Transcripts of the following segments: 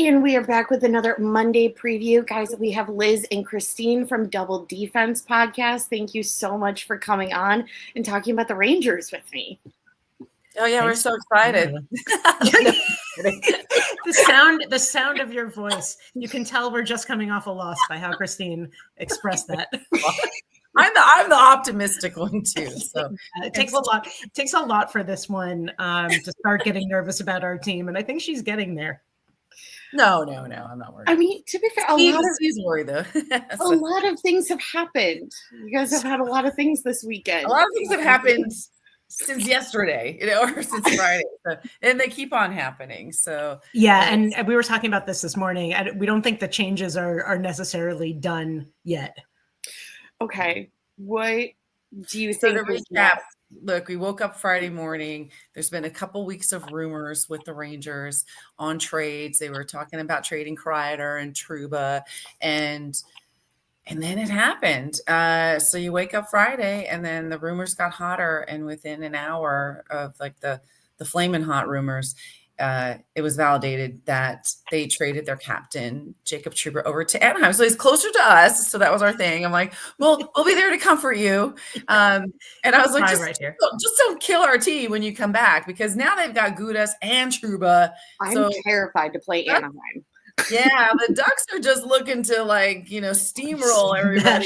And we are back with another Monday preview. Guys, we have Liz and Christine from Double Defense Podcast. Thank you so much for coming on and talking about the Rangers with me. Oh, yeah, we're so excited. The sound of your voice. You can tell we're just coming off a loss by how Christine expressed that. I'm the optimistic one too. So it takes a lot. It takes a lot for this one to start getting nervous about our team, and I think she's getting there. No, I'm not worried. I mean, to be fair, Steve's worried though. A lot of things have happened. You guys have had a lot of things this weekend. A lot of things have happened since yesterday, or since Friday, and they keep on happening. So yeah, and we were talking about this morning. We don't think the changes are necessarily done yet. Okay, what do you so think? To recap, look, we woke up Friday morning. There's been a couple weeks of rumors with the Rangers on trades. They were talking about trading Kreider and Trouba, and then it happened. So you wake up Friday, and then the rumors got hotter, and within an hour of like the flaming hot rumors, it was validated that they traded their captain, Jacob Trouba, over to Anaheim. So he's closer to us. So that was our thing. I'm like, well, we'll be there to comfort you. And I was like, just don't kill our team when you come back, because now they've got Gudas and Trouba. I'm terrified to play Anaheim. Yeah, the Ducks are just looking to steamroll everybody.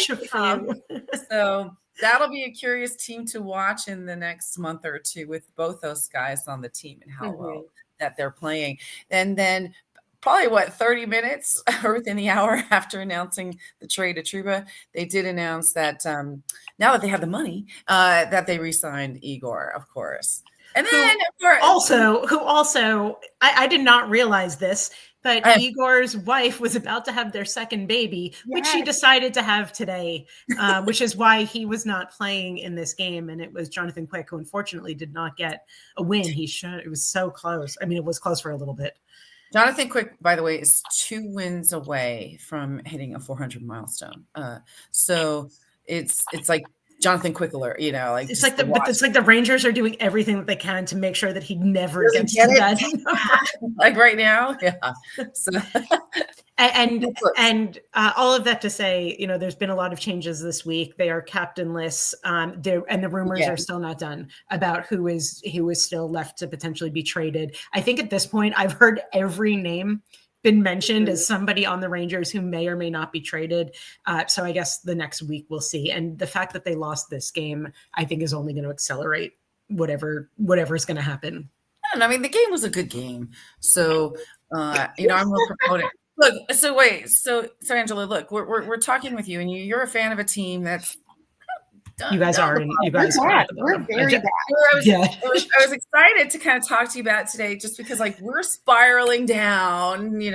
So that'll be a curious team to watch in the next month or two with both those guys on the team and how well that they're playing. And then probably 30 minutes or within the hour after announcing the trade to Trouba, they did announce that now that they have the money, that they re-signed Igor, of course. And then I did not realize this, but Igor's wife was about to have their second baby, which she decided to have today, which is why he was not playing in this game. And it was Jonathan Quick, who unfortunately did not get a win. It was so close. I mean, it was close for a little bit. Jonathan Quick, by the way, is 2 wins away from hitting a 400 milestone. So it's like Jonathan Quick alert, it's like the Rangers are doing everything that they can to make sure that he never gets to that number. Like right now. Yeah. So. and all of that to say, there's been a lot of changes this week. They are captainless. And the rumors are still not done about who is still left to potentially be traded. I think at this point, I've heard every name been mentioned as somebody on the Rangers who may or may not be traded. So I guess the next week we'll see. And the fact that they lost this game, I think, is only going to accelerate whatever is going to happen. I mean, the game was a good game. So, I'm a proponent. Look, so Angela, look, we're talking with you, and you're a fan of a team that's You guys are. We're very bad. I was excited to kind of talk to you about today, just because we're spiraling down, the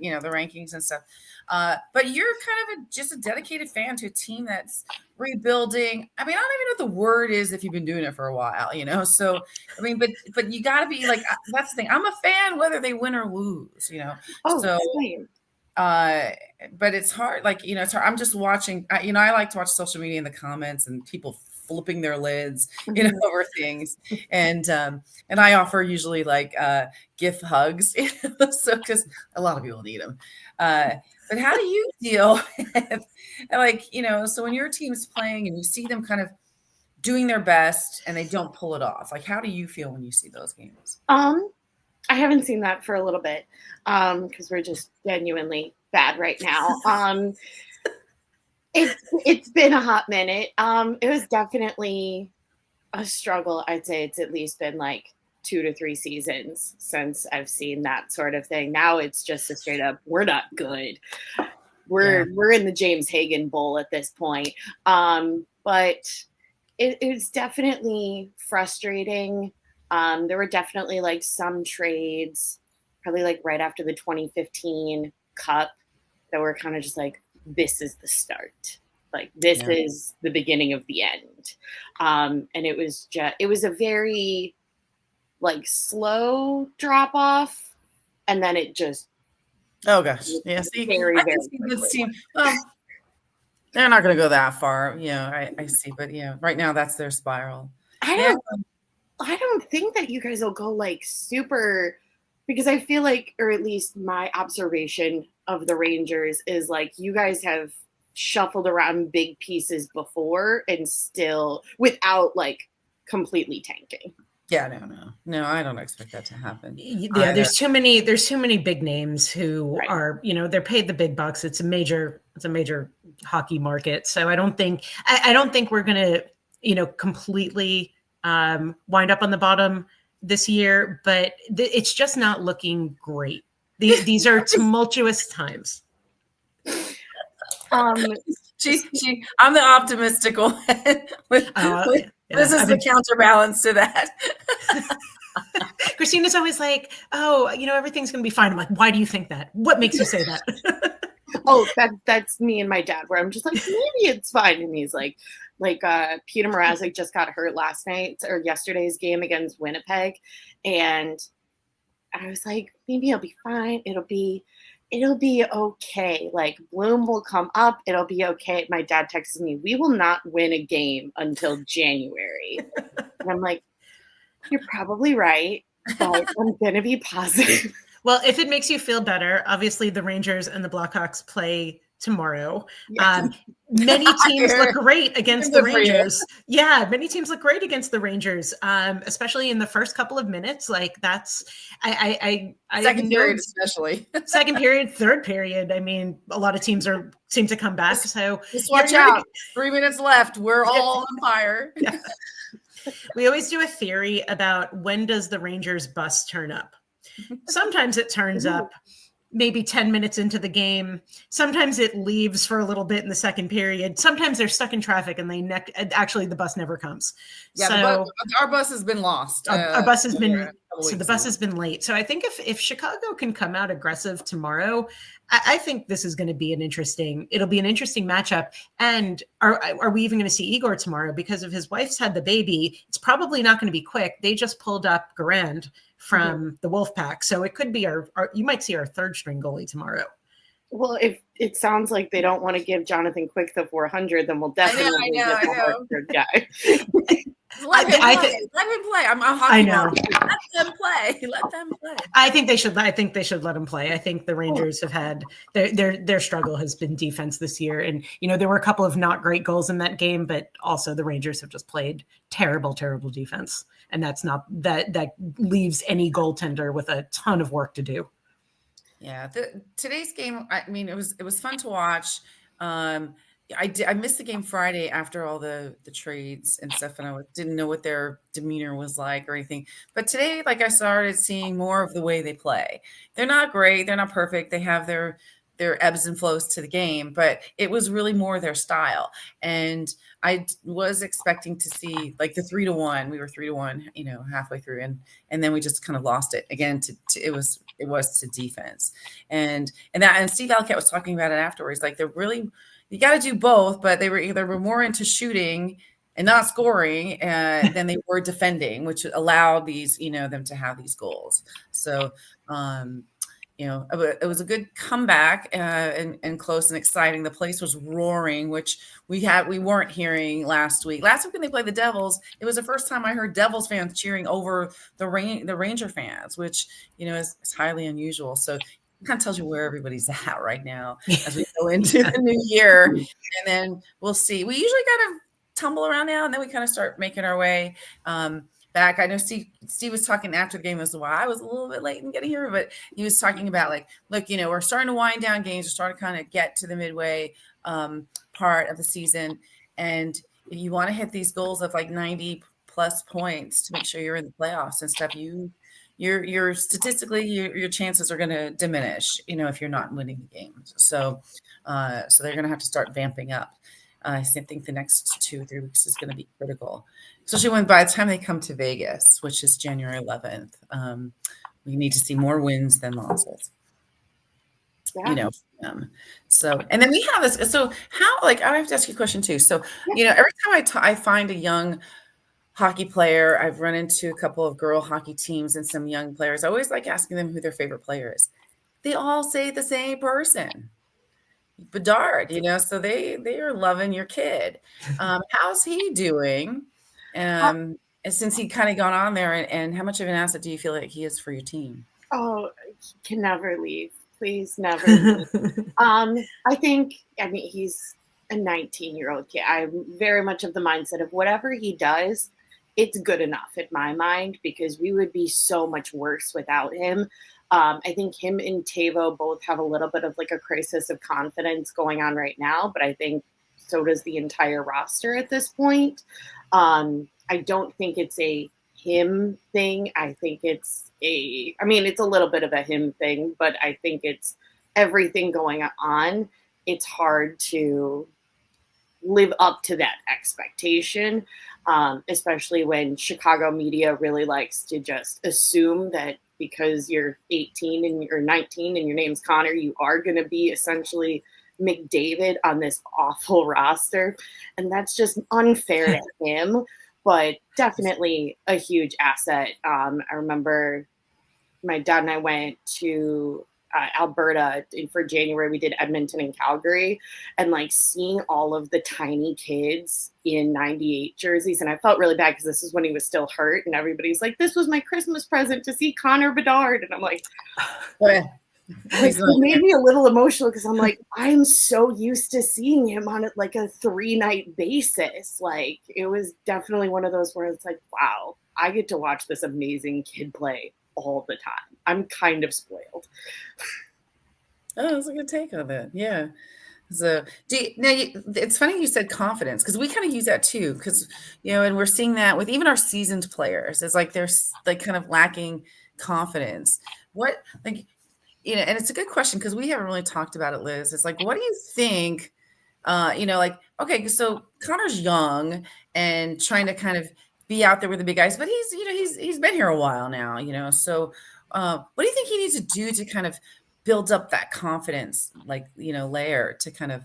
rankings and stuff. But you're kind of just a dedicated fan to a team that's rebuilding. I mean, I don't even know what the word is if you've been doing it for a while, So, I mean, but you got to be that's the thing. I'm a fan whether they win or lose, Same. But it's hard. It's hard. I'm just watching. I like to watch social media in the comments and people flipping their lids, over things. And I offer usually gift hugs, so because a lot of people need them. But how do you deal with, so when your team's playing and you see them kind of doing their best and they don't pull it off, how do you feel when you see those games? I haven't seen that for a little bit because we're just genuinely bad right now. It's been a hot minute. It was definitely a struggle. I'd say it's at least been 2 to 3 seasons since I've seen that sort of thing. Now it's just a straight up, we're not good. We're in the James Hagan Bowl at this point. But it's definitely frustrating. There were definitely some trades, probably right after the 2015 Cup, that were kind of just this is the start. This is the beginning of the end. And it was a very slow drop off, and then it just. Oh gosh, yeah. See, very, very this team. Well, they're not going to go that far. I see, but right now that's their spiral. I don't think that you guys will go super because I feel like, or at least my observation of the Rangers is like, you guys have shuffled around big pieces before and still without like completely tanking. Yeah, no, I don't expect that to happen. Yeah, either. there's too many big names who are, they're paid the big bucks. It's a major hockey market. So I don't think we're going to, completely wind up on the bottom this year, but it's just not looking great. These are tumultuous times. I'm the optimistic one. This is the counterbalance to that. Christina's always like, oh, everything's going to be fine. I'm like, why do you think that? What makes you say that? Oh, that's me and my dad, where I'm just like, maybe it's fine. And he's like Peter Mrazek just got hurt last night or yesterday's game against Winnipeg. And I was like, maybe it'll be fine. It'll be okay. Like Bloom will come up. It'll be okay. My dad texted me, we will not win a game until January. And I'm like, you're probably right, but I'm going to be positive. Well, if it makes you feel better, obviously the Rangers and the Blackhawks play tomorrow. Yes. Many teams look great against the Rangers. Yeah, many teams look great against the Rangers, especially in the first couple of minutes. Like that's, second period especially. Second period, third period. I mean, a lot of teams seem to come back. So just watch out. 3 minutes left. We're all on fire. Yeah. We always do a theory about when does the Rangers bus turn up. Sometimes it turns up maybe 10 minutes into the game. Sometimes it leaves for a little bit in the second period. Sometimes they're stuck in traffic and actually the bus never comes. Yeah, so our bus has been lost. Our bus has been the bus has been late. So I think if Chicago can come out aggressive tomorrow, I think this is going to be it'll be an interesting matchup. And are we even going to see Igor tomorrow? Because if his wife's had the baby, it's probably not going to be quick. They just pulled up Garand from the Wolfpack. So it could be you might see our third string goalie tomorrow. Well, if it sounds like they don't want to give Jonathan Quick the 400, then we'll definitely get the third guy. Let him play. I'm a hockey mom. Let them play. I think they should let him play. I think the Rangers have had their struggle has been defense this year. And, there were a couple of not great goals in that game, but also the Rangers have just played terrible, terrible defense. And that's not that leaves any goaltender with a ton of work to do. Yeah. Today's game, I mean, it was fun to watch. I missed the game Friday after all the trades and stuff, and I didn't know what their demeanor was like or anything. But today, like, I started seeing more of the way they play. They're not great. They're not perfect. They have their ebbs and flows to the game, but it was really more their style. And I was expecting to see like the 3-1. We were 3-1, halfway through, and then we just kind of lost it again. It was to defense, and Steve Alcat was talking about it afterwards. Like you got to do both, but they were more into shooting and not scoring than they were defending, which allowed these, them to have these goals. So, it was a good comeback and close and exciting. The place was roaring, which we weren't hearing last week. Last week when they played the Devils, it was the first time I heard Devils fans cheering over the Ranger fans, which, is highly unusual. So kind of tells you where everybody's at right now as we go into the new year. And then we'll see. We usually kind of tumble around now, and then we kind of start making our way back. I know Steve was talking after the game as well. I was a little bit late in getting here, but he was talking about like, look, we're starting to wind down games. We're starting to kind of get to the midway part of the season. And you want to hit these goals of like 90 plus points to make sure you're in the playoffs and stuff. You're statistically your chances are going to diminish, if you're not winning the games. So they're going to have to start vamping up. I think the next 2-3 weeks is going to be critical, especially when by the time they come to Vegas, which is January 11th, we need to see more wins than losses. Yeah. So, and then we have this. So how, like, I have to ask you a question too. So, every time I find a young hockey player, I've run into a couple of girl hockey teams and some young players. I always like asking them who their favorite player is. They all say the same person, Bedard, so they are loving your kid. How's he doing? Since he kind of gone on there, and how much of an asset do you feel like he is for your team? Oh, he can never leave. Please never leave. I think, I mean, he's a 19-year-old kid. I'm very much of the mindset of whatever he does, it's good enough in my mind because we would be so much worse without him. I think him and Tavo both have a little bit of like a crisis of confidence going on right now, but I think so does the entire roster at this point. I don't think it's a him thing. I think it's a little bit of a him thing, but I think it's everything going on. It's hard to live up to that expectation, especially when Chicago media really likes to just assume that because you're 18 and you're 19 and your name's Connor, you are going to be essentially McDavid on this awful roster. And that's just unfair to him, but definitely a huge asset. I remember my dad and I went to Alberta for January. We did Edmonton and Calgary, and like seeing all of the tiny kids in 98 jerseys. And I felt really bad because this is when he was still hurt. And everybody's like, this was my Christmas present to see Connor Bedard. And I'm like, it made me a little emotional because I'm like, I'm so used to seeing him on like a 3-night basis. Like it was definitely one of those where it's like, wow, I get to watch this amazing kid play all the time. I'm kind of spoiled. Oh, that's a good take on it. Yeah. So it's funny you said confidence because we kind of use that too because, and we're seeing that with even our seasoned players. It's like they're like kind of lacking confidence. What, like, and it's a good question because we haven't really talked about it, Liz. It's like, what do you think, like, okay, so Connor's young and trying to kind of be out there with the big guys, but he's been here a while now, so what do you think he needs to do to kind of build up that confidence, like, layer to kind of,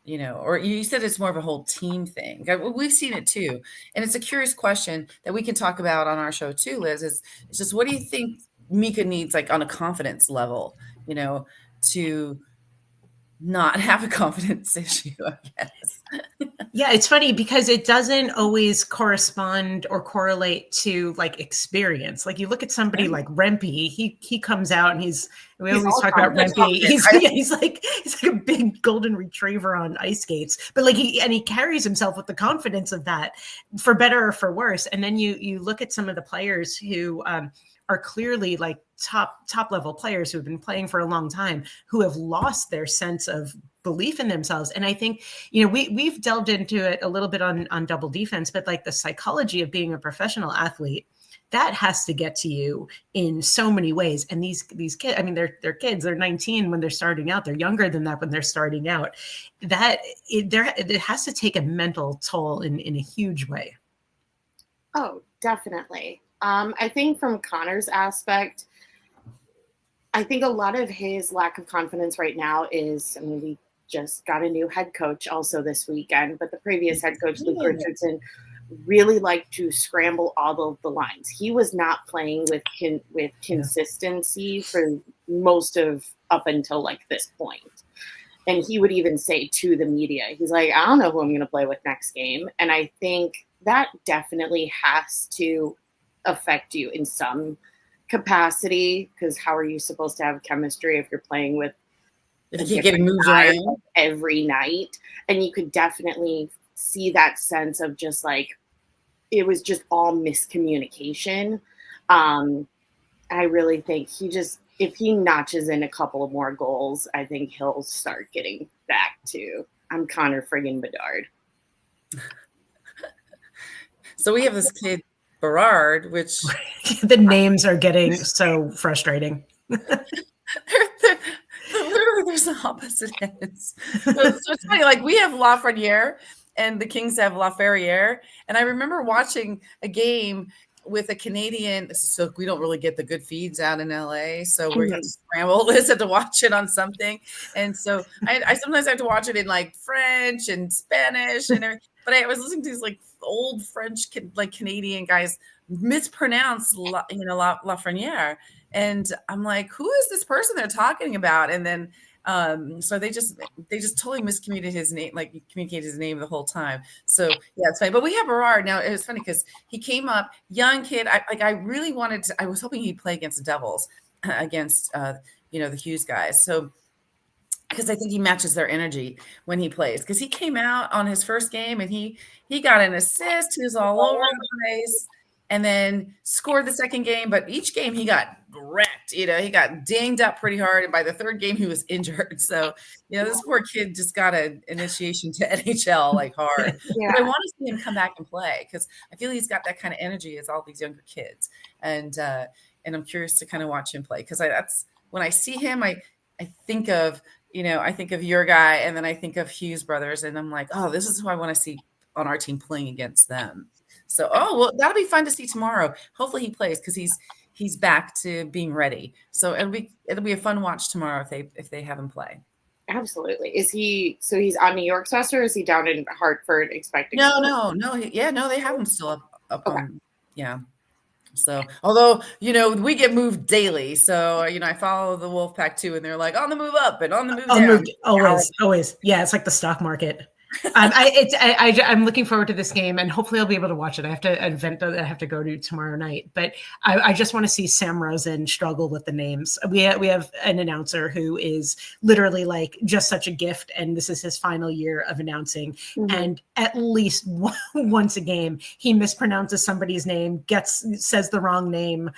or you said it's more of a whole team thing. We've seen it too. And it's a curious question that we can talk about on our show too, Liz, it's just, what do you think Mika needs, like on a confidence level, to not have a confidence issue, I guess. Yeah, it's funny because it doesn't always correspond or correlate to like experience. Like you look at somebody like Rempe, he comes out and we always talk about Rempe. He's like a big golden retriever on ice skates, but like he carries himself with the confidence of that, for better or for worse. And then you look at some of the players who are clearly like top level players who have been playing for a long time, who have lost their sense of belief in themselves. And I think, we've delved into it a little bit on Double Defense, but like the psychology of being a professional athlete, that has to get to you in so many ways. And these kids, I mean, they're kids, they're 19 when they're starting out. They're younger than that when they're starting out. It has to take a mental toll in a huge way. Oh, definitely. I think from Connor's aspect, I think a lot of his lack of confidence right now is, we just got a new head coach also this weekend, but the previous head coach, Luke Richardson, really liked to scramble all of the lines. He was not playing with consistency for most of up until like this point. And he would even say to the media, he's like, I don't know who I'm going to play with next game. And I think that definitely has to affect you in some capacity, because how are you supposed to have chemistry if you're playing with getting moved around every night? And you could definitely see that sense of just like, it was just all miscommunication. I really think if he notches in a couple of more goals, I think he'll start getting back to, I'm Connor friggin' Bedard. So we have this kid Berard, which the names are getting so frustrating. Literally, there's the opposite ends. So it's funny. Like we have Lafreniere, and the Kings have Laferriere. And I remember watching a game with a Canadian. So we don't really get the good feeds out in LA, so we have to scramble. Liz had to watch it on something, and so I sometimes have to watch it in like French and Spanish and everything. But I was listening to these like old French, like Canadian guys mispronounce, Lafreniere, and I'm like, who is this person they're talking about? And then so they just totally miscommunicated his name, like communicated his name the whole time. So yeah, it's funny. But we have Berard now. It was funny because he came up, young kid. I really wanted to. I was hoping he'd play against the Devils. against, the Hughes guys. So, because I think he matches their energy when he plays. Because he came out on his first game and he got an assist. He was all over the place, and then scored the second game. But each game he got wrecked. He got dinged up pretty hard, and by the third game he was injured. So this poor kid just got an initiation to NHL like hard. Yeah. But I want to see him come back and play because I feel he's got that kind of energy as all these younger kids, and I'm curious to kind of watch him play because that's when I see him, I think of. I think of your guy, and then I think of Hughes brothers, and I'm like, oh, this is who I want to see on our team playing against them. So, that'll be fun to see tomorrow. Hopefully he plays because he's back to being ready. So it'll be a fun watch tomorrow if they have him play. Absolutely. He's on New York's roster, or is he down in Hartford expecting? No. They have him still up okay. On, yeah. So, although, we get moved daily. So, I follow the Wolfpack too, and they're like on the move up and on the move down. Always. Yeah. It's like the stock market. I'm looking forward to this game, and hopefully I'll be able to watch it. I have an event that I have to go to tomorrow night, but I just want to see Sam Rosen struggle with the names. We have an announcer who is literally like just such a gift, and this is his final year of announcing. Mm-hmm. And at least once a game, he mispronounces somebody's name, says the wrong name,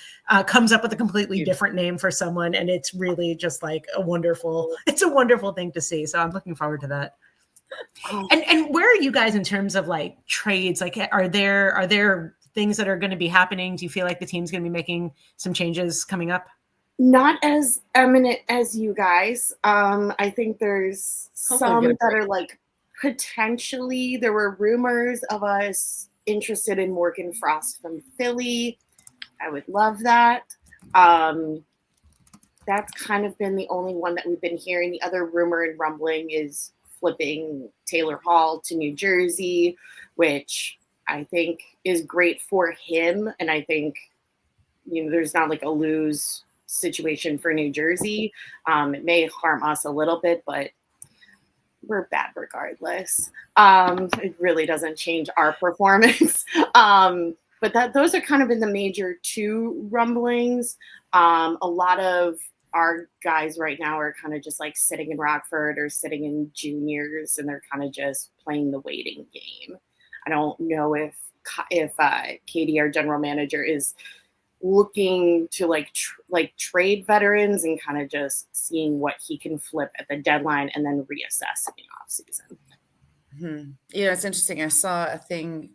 comes up with a completely different name for someone, and it's really just like a wonderful thing to see. So I'm looking forward to that. And where are you guys in terms of like trades? Like, are there things that are going to be happening? Do you feel like the team's going to be making some changes coming up? Not as eminent as you guys. I think there's some that are like potentially. There were rumors of us interested in Morgan Frost from Philly. I would love that. That's kind of been the only one that we've been hearing. The other rumor and rumbling is flipping Taylor Hall to New Jersey, which I think is great for him. And I think, there's not like a lose situation for New Jersey. It may harm us a little bit, but we're bad regardless. It really doesn't change our performance. But those are kind of been the major two rumblings. A lot of our guys right now are kind of just like sitting in Rockford or sitting in juniors, and they're kind of just playing the waiting game. I don't know if Katie, our general manager, is looking to like trade veterans and kind of just seeing what he can flip at the deadline and then reassess in the off season. Mm-hmm. It's interesting. I saw a thing,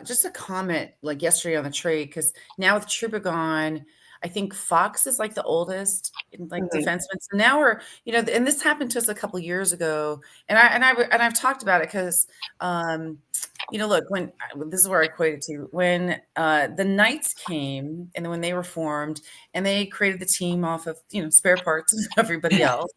just a comment like yesterday on the trade, because now with Trouba gone, I think Fox is like the oldest defenseman. So now we're, and this happened to us a couple of years ago, and I've talked about it because, look, when this is where I equate it to when the Knights came and when they were formed and they created the team off of spare parts of everybody else.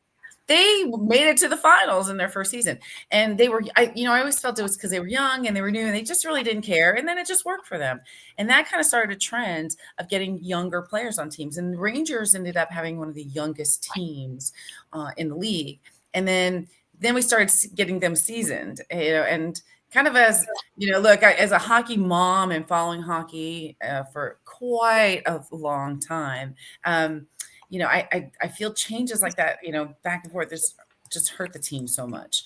They made it to the finals in their first season, and they were, I always felt it was because they were young and they were new and they just really didn't care. And then it just worked for them. And that kind of started a trend of getting younger players on teams. And the Rangers ended up having one of the youngest teams in the league. And then we started getting them seasoned, and kind of as, look, as a hockey mom and following hockey for quite a long time, I feel changes like that, back and forth, there's just hurt the team so much.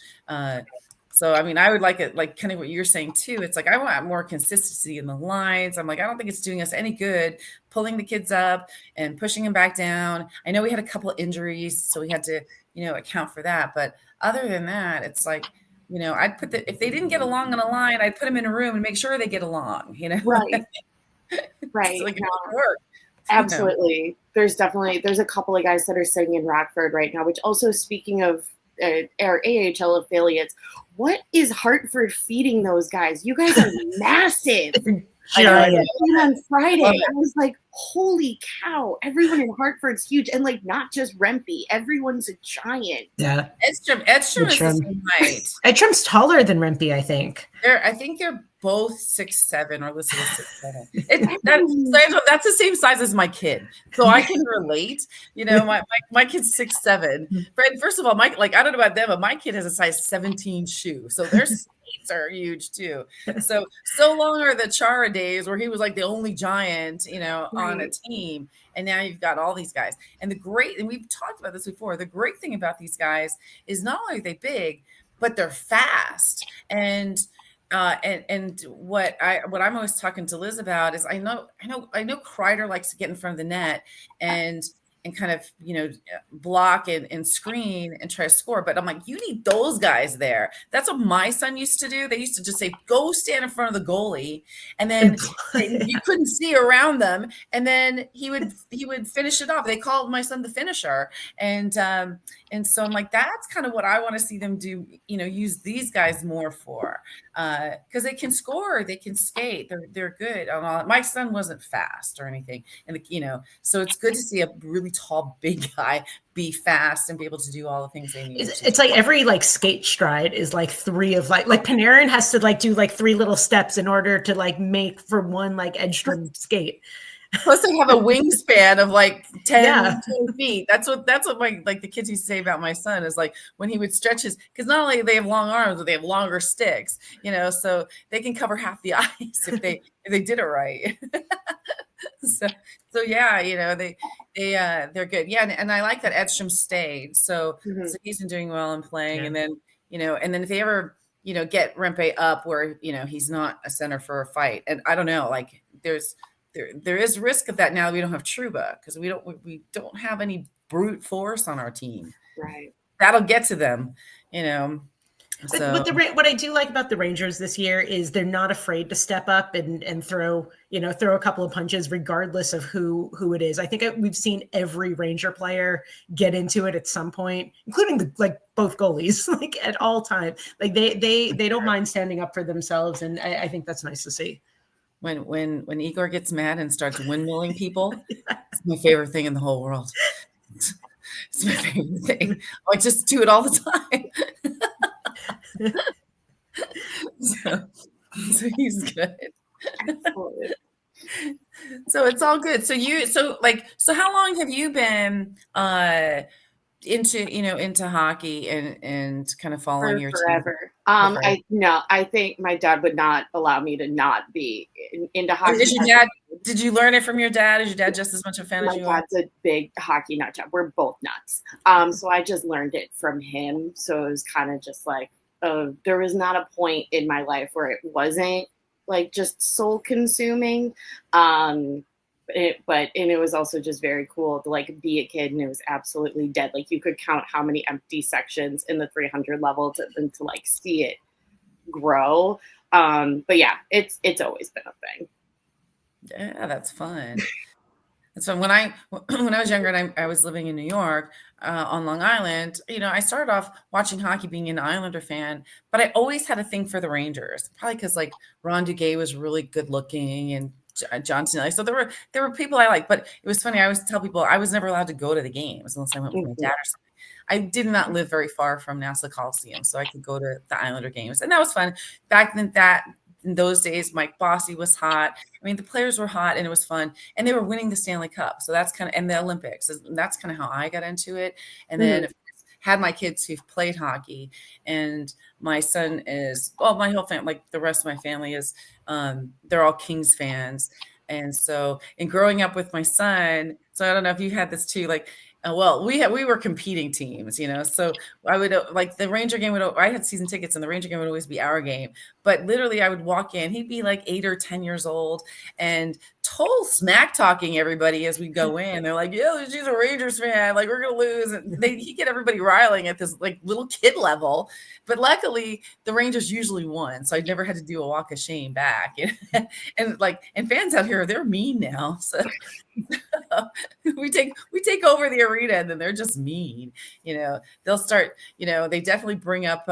So, I would like it, like kind of what you're saying too. It's like, I want more consistency in the lines. I'm like, I don't think it's doing us any good pulling the kids up and pushing them back down. I know we had a couple of injuries, so we had to, account for that. But other than that, it's like, I'd put if they didn't get along on a line, I'd put them in a room and make sure they get along, Right. Right. So, like, it doesn't work. Absolutely. There's a couple of guys that are sitting in Rockford right now, which also, speaking of our AHL affiliates, what is Hartford feeding those guys? You guys are massive. On Friday, I was like, holy cow, everyone in Hartford's huge. And like, not just Rempe, everyone's a giant. Yeah. Edstrom is the same height. Edstrom's taller than Rempe, I think. I think they're both 6'7" or listed as 6'7". That's the same size as my kid, so I can relate. My kid's 6'7". Fred, first of all, I don't know about them, but my kid has a size 17 shoe, so their skates are huge too. So long are the Chara days where he was like the only giant, on a team, and now you've got all these guys. And we've talked about this before. The great thing about these guys is not only are they big, but they're fast. And what I'm always talking to Liz about is I know Kreider likes to get in front of the net and kind of, block and screen and try to score. But I'm like, you need those guys there. That's what my son used to do. They used to just say, go stand in front of the goalie. And then you couldn't see around them. And then he would finish it off. They called my son the finisher. And so I'm like, that's kind of what I want to see them do, use these guys more for, because they can score, they can skate. They're good on all. My son wasn't fast or anything. And so it's good to see a really tall, big guy be fast and be able to do all the things they need. It's like every skate stride is like three of like Panarin has to do three little steps in order to make for one Edstrom skate. Plus they have a wingspan of 10 feet. That's what my the kids used to say about my son is when he would stretch his, because not only they have long arms, but they have longer sticks, so they can cover half the ice if they did it right. So yeah, they're good. Yeah, and I like that Edstrom stayed. So he's been doing well and playing, and then if they ever get Rempe up where he's not a center for a fight, and I don't know, there is risk of that now. We don't have Trouba because we don't have any brute force on our team. Right. That'll get to them, But what I do like about the Rangers this year is they're not afraid to step up and throw a couple of punches regardless of who it is. I think we've seen every Ranger player get into it at some point, including both goalies, at all time. They don't mind standing up for themselves, and I think that's nice to see. When Igor gets mad and starts windmilling people, it's my favorite thing in the whole world. It's my favorite thing. I just do it all the time. So he's good. So it's all good. So how long have you been into hockey and kind of following your forever? team? I think my dad would not allow me to not be into hockey. Did you learn it from your dad? Is your dad just as much a fan as you are? My dad's a big hockey nut job. We're both nuts. So I just learned it from him. So it was kind of just there was not a point in my life where it wasn't just soul consuming. It was also just very cool to be a kid, and it was absolutely dead. You could count how many empty sections in the 300 level to see it grow. But yeah, it's always been a thing. Yeah, that's fun. And so when I was younger and I was living in New York on Long Island, I started off watching hockey, being an Islander fan, but I always had a thing for the Rangers, probably because Ron Duguay was really good looking and John Cena. So there were people I liked, but it was funny. I always tell people I was never allowed to go to the games unless I went with my dad or something. I did not live very far from Nassau Coliseum, so I could go to the Islander games, and that was fun. Back then, in those days, Mike Bossy was hot. I mean, the players were hot, and it was fun, and they were winning the Stanley Cup. So that's and the Olympics. And that's kind of how I got into it. And then had my kids who've played hockey, and my son is, my whole family, the rest of my family is, they're all Kings fans. And so in growing up with my son, so I don't know if you had this too, we were competing teams, so I would the Ranger game I had season tickets, and the Ranger game would always be our game. But literally I would walk in, he'd be 8 or 10 years old and total smack talking everybody as we go in. They're like, yeah, she's a Rangers fan. We're going to lose. And he'd get everybody riling at this little kid level. But luckily the Rangers usually won. So I never had to do a walk of shame back. And fans out here, they're mean now. So we take over the arena, and then they're just mean. They'll start, they definitely bring up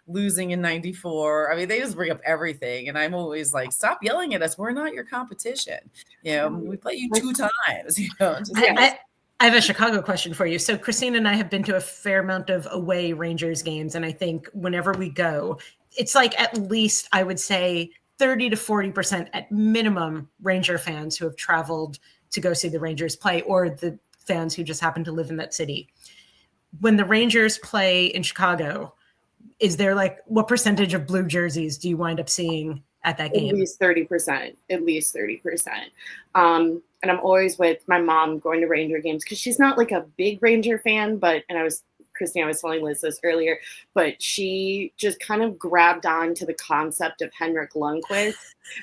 losing in 94. I mean, they just bring up everything. And I'm always stop yelling at us. We're not your competition. We play you 2 times. I have a Chicago question for you. So Christine and I have been to a fair amount of away Rangers games. And I think whenever we go, it's at least, I would say, 30 to 40% at minimum Ranger fans who have traveled to go see the Rangers play, or the fans who just happen to live in that city. When the Rangers play in Chicago, is there like, what percentage of blue jerseys do you wind up seeing at that game? At least 30%. At least 30%. And I'm always with my mom going to Ranger games because she's not like a big Ranger fan, but, and Christine, I was telling Liz this earlier, but she just kind of grabbed on to the concept of Henrik Lundqvist.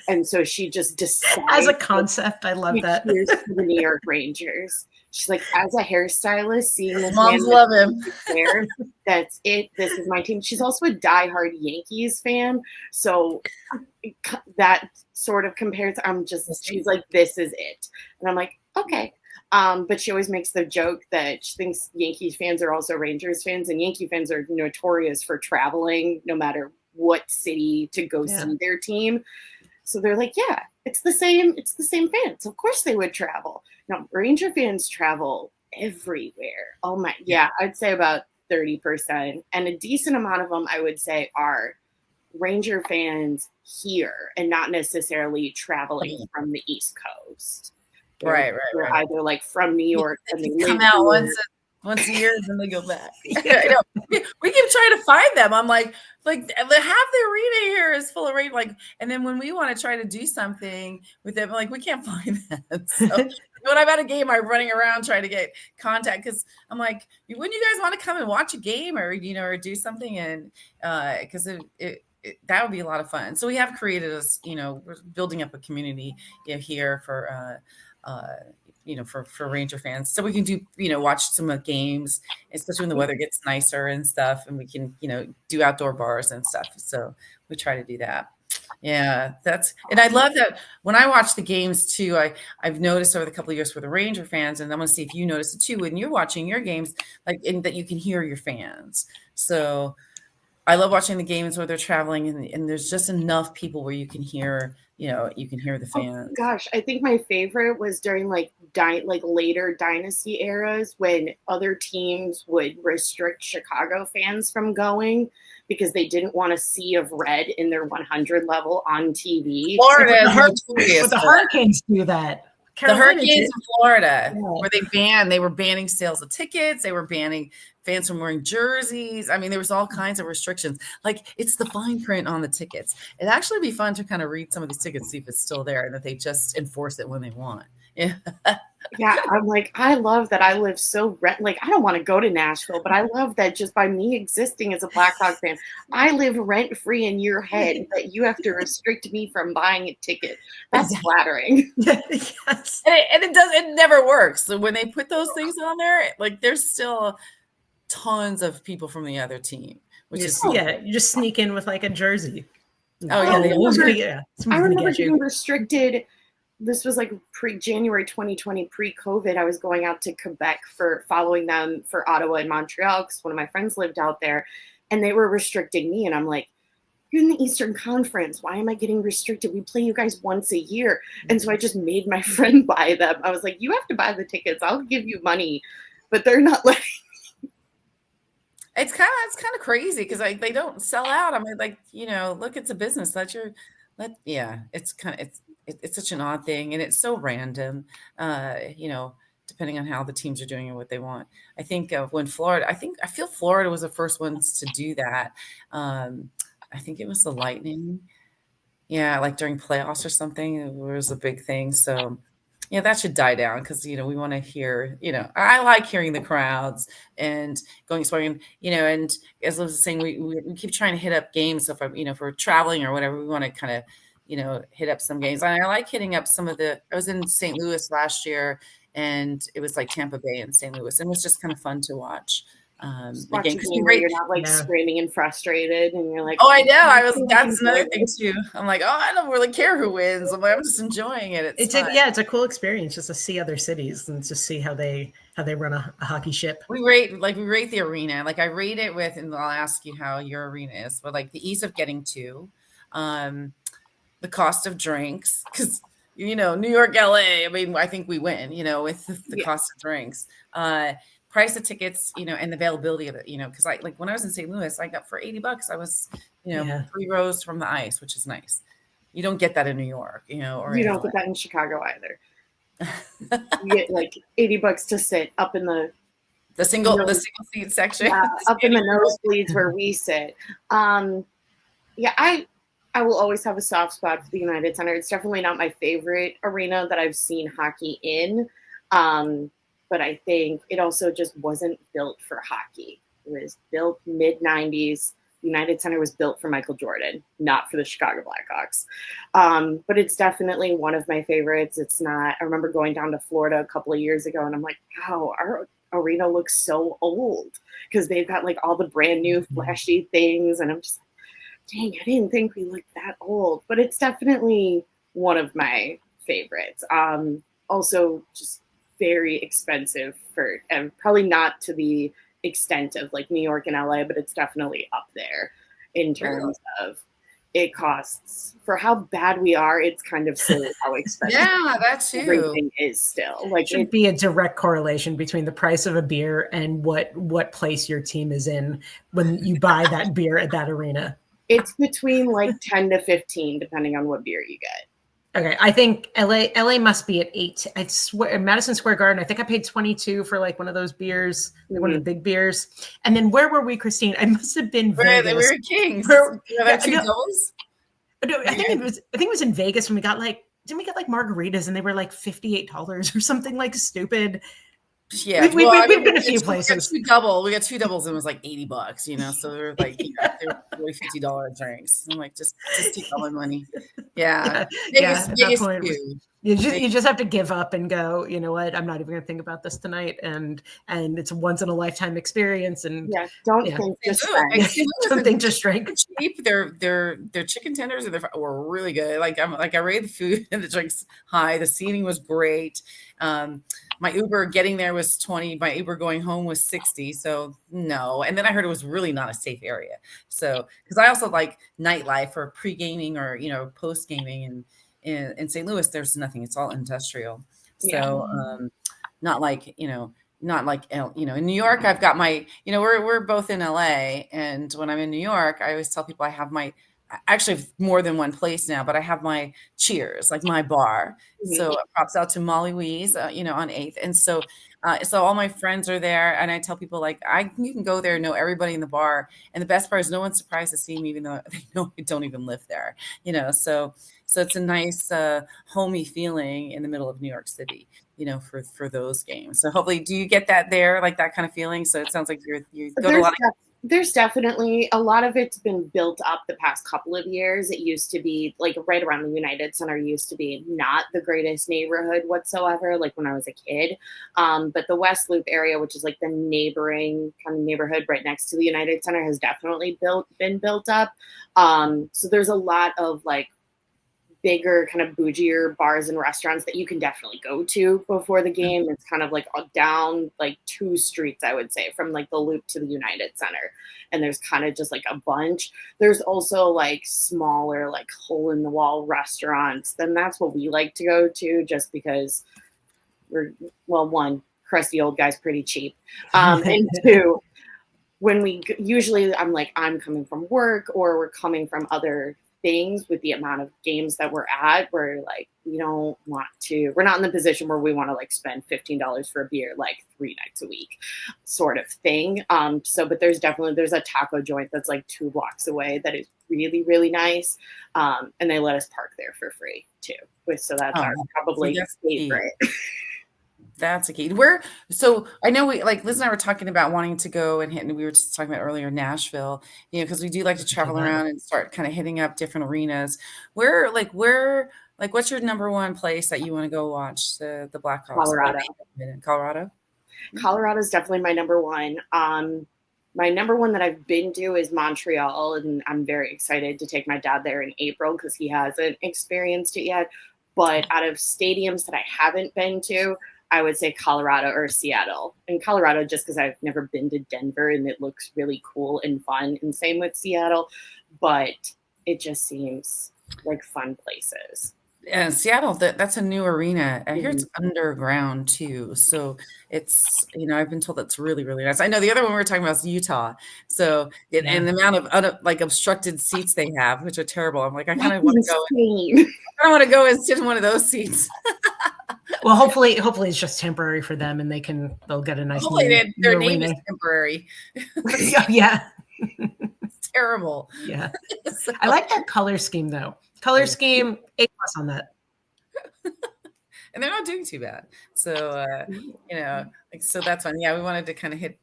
And so she just decided. As a concept, I love that. Here's to the New York Rangers. She's like, as a hairstylist, seeing this moms love him. Hair, that's it. This is my team. She's also a diehard Yankees fan. So that sort of compares. She's like, this is it. And I'm like, okay. But she always makes the joke that she thinks Yankees fans are also Rangers fans, and Yankee fans are notorious for traveling no matter what city to go see their team. So they're like, yeah, it's the same fans. Of course they would travel. No, Ranger fans travel everywhere. Oh my, yeah, I'd say about 30%. And a decent amount of them, I would say, are Ranger fans here and not necessarily traveling from the East Coast. Right. Either like from New York and they come out once a year and then they go back. Yeah, we keep trying to find them. I'm like half the arena here is full of rain. Like, and then when we want to try to do something with them, like, we can't find them. So when I'm at a game, I'm running around trying to get contact because I'm like, wouldn't you guys want to come and watch a game or or do something? And because that would be a lot of fun. So we have created we're building up a community here for for Ranger fans, so we can do watch some of the games, especially when the weather gets nicer and stuff, and we can do outdoor bars and stuff. So we try to do that. Yeah, and I love that when I watch the games too. I've noticed over the couple of years for the Ranger fans, and I want to see if you notice it too when you're watching your games, like in that you can hear your fans. So I love watching the games where they're traveling, and there's just enough people where you can hear. You can hear the fans. Oh, gosh, I think my favorite was during later dynasty eras when other teams would restrict Chicago fans from going because they didn't want a sea of red in their 100 level on TV. Florida, the Hurricanes do that. Carolina, the Hurricanes in Florida, where they were banning sales of tickets. They were banning fans from wearing jerseys. I mean, there was all kinds of restrictions. Like, it's the fine print on the tickets. It'd actually be fun to kind of read some of these tickets, see if it's still there, and that they just enforce it when they want. Yeah. Yeah, I'm like, I love that I live so I don't want to go to Nashville, but I love that just by me existing as a Blackhawks fan, I live rent free in your head that you have to restrict me from buying a ticket. That's flattering. Yes. And it never works. So when they put those things on there, like, there's still tons of people from the other team, which is you just sneak in with like a jersey. Oh yeah, I remember getting restricted. This was like January 2020, pre-COVID. I was going out to Quebec for following them for Ottawa and Montreal because one of my friends lived out there, and they were restricting me. And I'm like, you're in the Eastern Conference. Why am I getting restricted? We play you guys once a year. And so I just made my friend buy them. I was like, you have to buy the tickets. I'll give you money, but they're not letting me. It's kind of crazy because they don't sell out. I mean, look, it's a business. It's such an odd thing, and it's so random, depending on how the teams are doing and what they want. I think when Florida, I feel Florida was the first ones to do that. I think it was the Lightning. Yeah, like during playoffs or something, it was a big thing. So, yeah, that should die down because, we want to hear, I like hearing the crowds and going swimming, and as I was saying, we keep trying to hit up games. So if we're traveling or whatever, we want to kind of, hit up some games. And I like hitting up I was in St. Louis last year, and it was like Tampa Bay and St. Louis. And it was just kind of fun to watch. The game you're not screaming and frustrated, and you're like, oh, I know. That's another thing too. I'm like, I don't really care who wins. I'm just enjoying it. It's a cool experience just to see other cities and to see how they run a hockey ship. We rate the arena. Like, I rate it with, and I'll ask you how your arena is, but like the ease of getting to, the cost of drinks, because New York, LA, I mean, I think we win, with the cost of drinks, price of tickets, and the availability of it, because when I was in St. Louis, I got for $80, I was, 3 rows from the ice, which is nice. You don't get that in New York, or You in don't LA. get that in Chicago either. You get like $80 to sit up in the single seat section. Yeah, up in the nosebleeds where we sit. Yeah, I will always have a soft spot for the United Center. It's definitely not my favorite arena that I've seen hockey in. But I think it also just wasn't built for hockey. It was built mid-90s. United Center was built for Michael Jordan, not for the Chicago Blackhawks. But it's definitely one of my favorites. It's not, I remember going down to Florida a couple of years ago and I'm like, wow, our arena looks so old because they've got like all the brand new flashy things. And I'm just like, dang, I didn't think we looked that old, but it's definitely one of my favorites. Also just very expensive and probably not to the extent of like New York and LA, but it's definitely up there in terms of it costs for how bad we are. It's kind of silly how expensive that too. everything is still. Like should be a direct correlation between the price of a beer and what place your team is in when you buy that beer at that arena. It's between like 10 to 15, depending on what beer you get. Okay, I think LA must be at 8. I swear, Madison Square Garden, I think I paid 22 for like one of those beers, like one of the big beers. And then where were we, Christine? I must have been Vegas. We were Kings. Two doubles? No, I think it was in Vegas when we got like, didn't we get like margaritas and they were like $58 or something like stupid? Yeah, we've been a few places. We got two doubles and it was like $80, so they're like they were really $50 drinks. I'm like, just take all my money. Yeah. Vegas at that point, you just have to give up and go, you know what, I'm not even gonna think about this tonight, and it's a once in a lifetime experience. And don't think, just don't think, just drink. Cheap. Their chicken tenders were really good. I rated the food and the drinks high. The seating was great. My Uber getting there was 20. My Uber going home was 60. So no. And then I heard it was really not a safe area. So, because I also like nightlife or pre-gaming or, post-gaming. And in St. Louis, there's nothing. It's all industrial. So not like, in New York, I've got my, we're both in LA. And when I'm in New York, I always tell people I have actually more than one place now, but I have my Cheers, like my bar. So props out to Molly Wees, on 8th. And so all my friends are there, and I tell people you can go there and know everybody in the bar. And the best part is no one's surprised to see me, even though they know I don't even live there, so it's a nice homey feeling in the middle of New York City, for those games. So hopefully, do you get that there, like that kind of feeling? So it sounds like you go to a lot of. There's definitely a lot of it's been built up the past couple of years. It used to be like right around the United Center used to be not the greatest neighborhood whatsoever, like when I was a kid. But the West Loop area, which is like the neighboring kind of neighborhood right next to the United Center, has definitely been built up. So there's a lot of like bigger kind of bougier bars and restaurants that you can definitely go to before the game. It's kind of like down like 2 streets, I would say, from like the Loop to the United Center. And there's kind of just like a bunch. There's also like smaller, like hole in the wall restaurants. Then that's what we like to go to just because one, crusty old guy's pretty cheap. And 2, when I'm coming from work or we're coming from other things with the amount of games that we're at, we're like, we're not in the position where we want to like spend $15 for a beer like 3 nights a week sort of thing. But there's a taco joint that's like 2 blocks away that is really, really nice. And they let us park there for free too. So that's our probably favorite. That's a key. So I know Liz and I were talking about wanting to go and we were just talking about earlier Nashville, because we do like to travel around and start kind of hitting up different arenas. What's your number one place that you want to go watch the Blackhawks? Colorado is definitely my number one. My number one that I've been to is Montreal, and I'm very excited to take my dad there in April because he hasn't experienced it yet. But out of stadiums that I haven't been to, I would say Colorado or Seattle. And Colorado, just because I've never been to Denver and it looks really cool and fun. And same with Seattle. But it just seems like fun places. Yeah, Seattle, that's a new arena. I hear it's underground too. So it's, I've been told that's really, really nice. I know the other one we were talking about is Utah. So, and the amount of like obstructed seats they have, which are terrible. I'm like, I kind of want to go and sit in one of those seats. Well, hopefully it's just temporary for them, and they'll get a nice. Hopefully their name is temporary. Yeah. It's terrible. Yeah. So, I like that color scheme though. Color scheme, A+ on that. And they're not doing too bad. So, so that's fun. Yeah, we wanted to kind of hit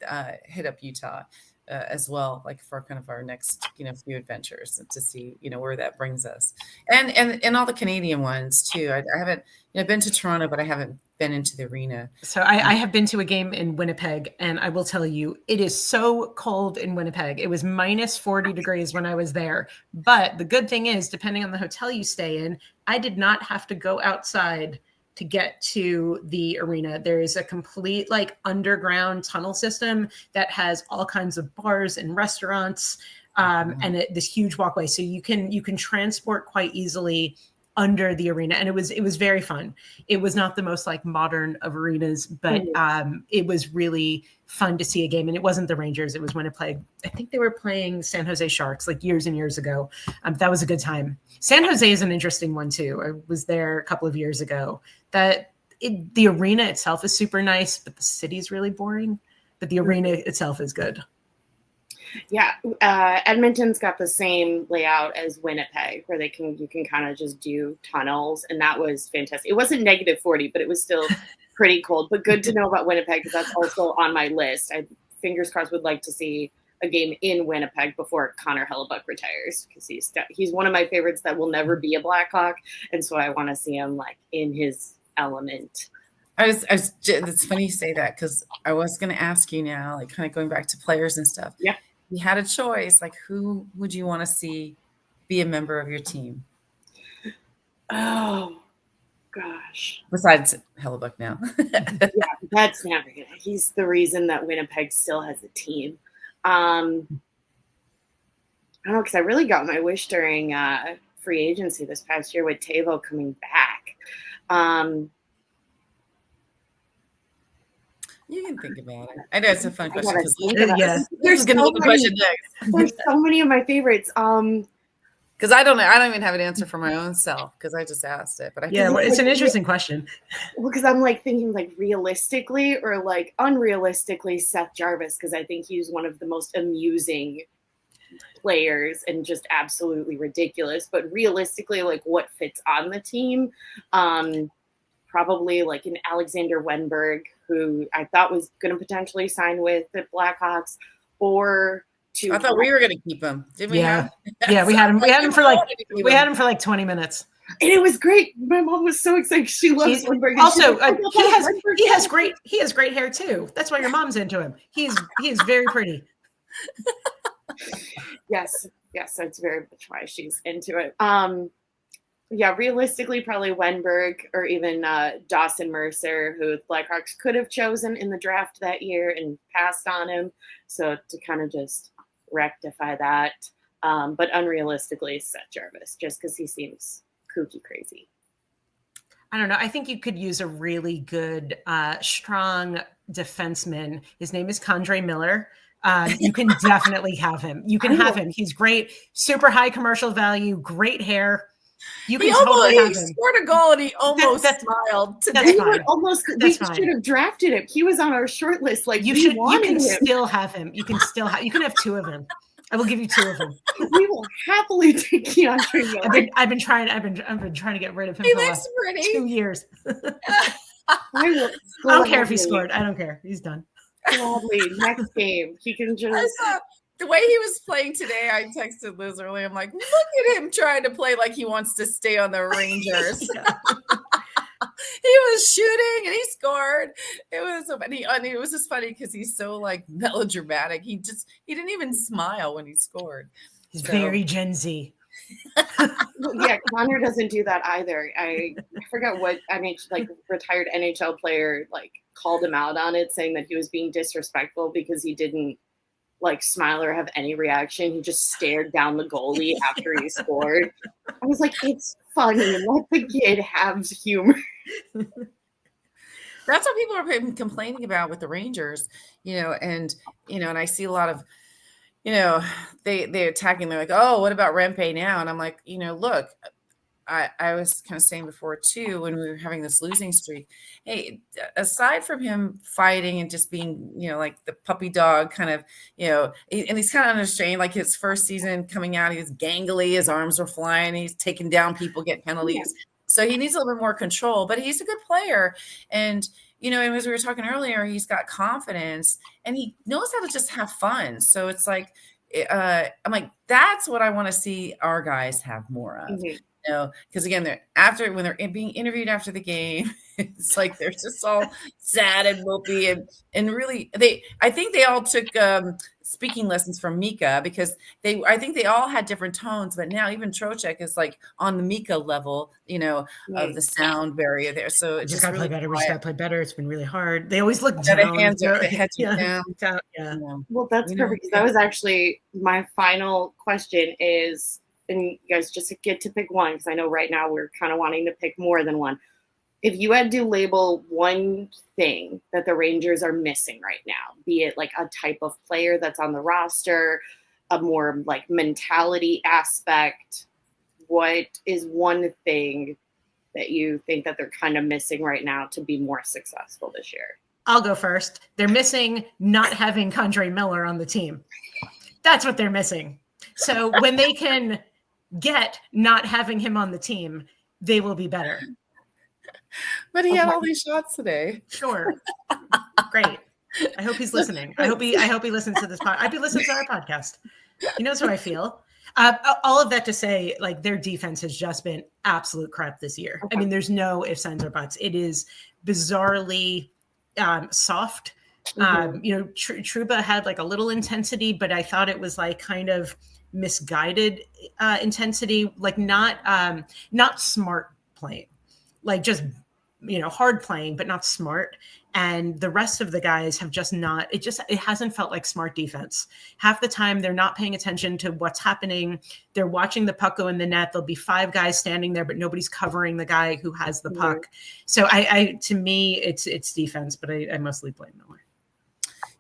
up Utah as well, like for kind of our next, few adventures to see, where that brings us. And all the Canadian ones too. I haven't, been to Toronto, but I haven't been into the arena. So I have been to a game in Winnipeg, and I will tell you, it is so cold in Winnipeg. It was minus 40 degrees when I was there. But the good thing is, depending on the hotel you stay in, I did not have to go outside to get to the arena. There is a complete underground tunnel system that has all kinds of bars and restaurants, and this huge walkway. So you can transport quite easily under the arena, and it was very fun. It was not the most modern of arenas, but it was really fun to see a game. And it wasn't the Rangers; it was Winnipeg. I think they were playing San Jose Sharks years and years ago. That was a good time. San Jose is an interesting one too. I was there a couple of years ago. The arena itself is super nice, but the city's really boring. But the arena itself is good. Yeah, Edmonton's got the same layout as Winnipeg, where you can kind of just do tunnels, and that was fantastic. It wasn't negative 40, but it was still pretty cold. But good to know about Winnipeg, because that's also on my list. I fingers crossed would like to see a game in Winnipeg before Connor Hellebuck retires, because he's one of my favorites that will never be a Blackhawk, and so I want to see him in his element. It's funny you say that, because I was going to ask you now, kind of going back to players and stuff. Yeah. You had a choice, who would you want to see be a member of your team? Oh, gosh. Besides Hellebuck now. Yeah, that's never gonna. He's the reason that Winnipeg still has a team. I don't know, because I really got my wish during free agency this past year with Tavo coming back. You can think about it. I know it's a fun question. There's going to be the question next. There's so many of my favorites. Because I don't even have an answer for my own self, because I just asked it. But it's an interesting question. Well, because I'm thinking realistically or unrealistically Seth Jarvis, because I think he's one of the most amusing players and just absolutely ridiculous. But realistically, what fits on the team, probably an Alexander Wenberg, who I thought was going to potentially sign with the Blackhawks, or to. I thought we were going to keep him. Didn't we? Yeah, we had him. We had him for 20 minutes, and it was great. My mom was so excited. She loves Wenberg. Also, he has great hair too. That's why your mom's into him. He is very pretty. Yes, that's very much why she's into it. Yeah, realistically, probably Wenberg or even Dawson Mercer, who the Blackhawks could have chosen in the draft that year and passed on him. So to kind of just rectify that. But unrealistically, Seth Jarvis, just because he seems kooky crazy. I don't know. I think you could use a really good, strong defenseman. His name is K'Andre Miller. You can definitely have him. You can have him. He's great. Super high commercial value, great hair. You can totally have him. He scored a goal and he almost smiled. That's fine. We should have drafted him. He was on our short list. You can still have him. You can have two of him. I will give you two of them. We will happily take K'Andre Miller. I've been trying to get rid of him for the last 2 years. I don't care if he scored. I don't care. He's done. Gladly. Next game, he can just. The way he was playing today, I texted Liz earlier. I'm like, look at him trying to play like he wants to stay on the Rangers. He was shooting and he scored. It was so funny. I mean, it was just funny because he's so melodramatic. He didn't even smile when he scored. He's very Gen Z. Yeah, Connor doesn't do that either. I forgot what retired NHL player called him out on it, saying that he was being disrespectful because he didn't smile or have any reaction. He just stared down the goalie after he scored. I was like, it's funny and let the kid have humor. That's what people are complaining about with the Rangers, and I see a lot of, they attacking. They're like, oh, what about Rempe now? And I'm like, look, I was kind of saying before too, when we were having this losing streak, hey, aside from him fighting and just being, like the puppy dog kind of, and he's kind of understrained, like his first season coming out, he was gangly, his arms were flying, he's taking down people, get penalties. Yeah. So he needs a little bit more control, but he's a good player. And, and as we were talking earlier, he's got confidence and he knows how to just have fun. So it's like, I'm like, that's what I want to see our guys have more of. Mm-hmm. Because again, when they're being interviewed after the game, it's like they're just all sad and mopey and really I think they all took speaking lessons from Mika, because I think they all had different tones, but now even Trocheck is like on the Mika level, of the sound barrier there. So it's just got to play better. We just got to play better. It's been really hard. They always look down. The hands are the heads down. Yeah. Well, that's perfect. That was actually my final question is, and you guys just get to pick one, because I know right now we're kind of wanting to pick more than one. If you had to label one thing that the Rangers are missing right now, be it like a type of player that's on the roster, a more like mentality aspect, what is one thing that you think that they're kind of missing right now to be more successful this year? I'll go first. They're missing not having K'Andre Miller on the team. That's what they're missing. So when they can get not having him on the team, they will be better. But he had all these shots today. Sure. Great. I hope he's listening. I hope he listens to this podcast. I hope he listens to our podcast. He knows how I feel. All of that to say, like, their defense has just been absolute crap this year. Okay. I mean, there's no ifs, ands, or buts. It is bizarrely soft. Mm-hmm. Trouba had like a little intensity, but I thought it was like kind of misguided intensity, like not smart playing, like just hard playing, but not smart. And the rest of the guys have just not. It hasn't felt like smart defense. Half the time they're not paying attention to what's happening. They're watching the puck go in the net. There'll be 5 guys standing there, but nobody's covering the guy who has the puck. Mm-hmm. So to me, it's defense, but I mostly blame Miller.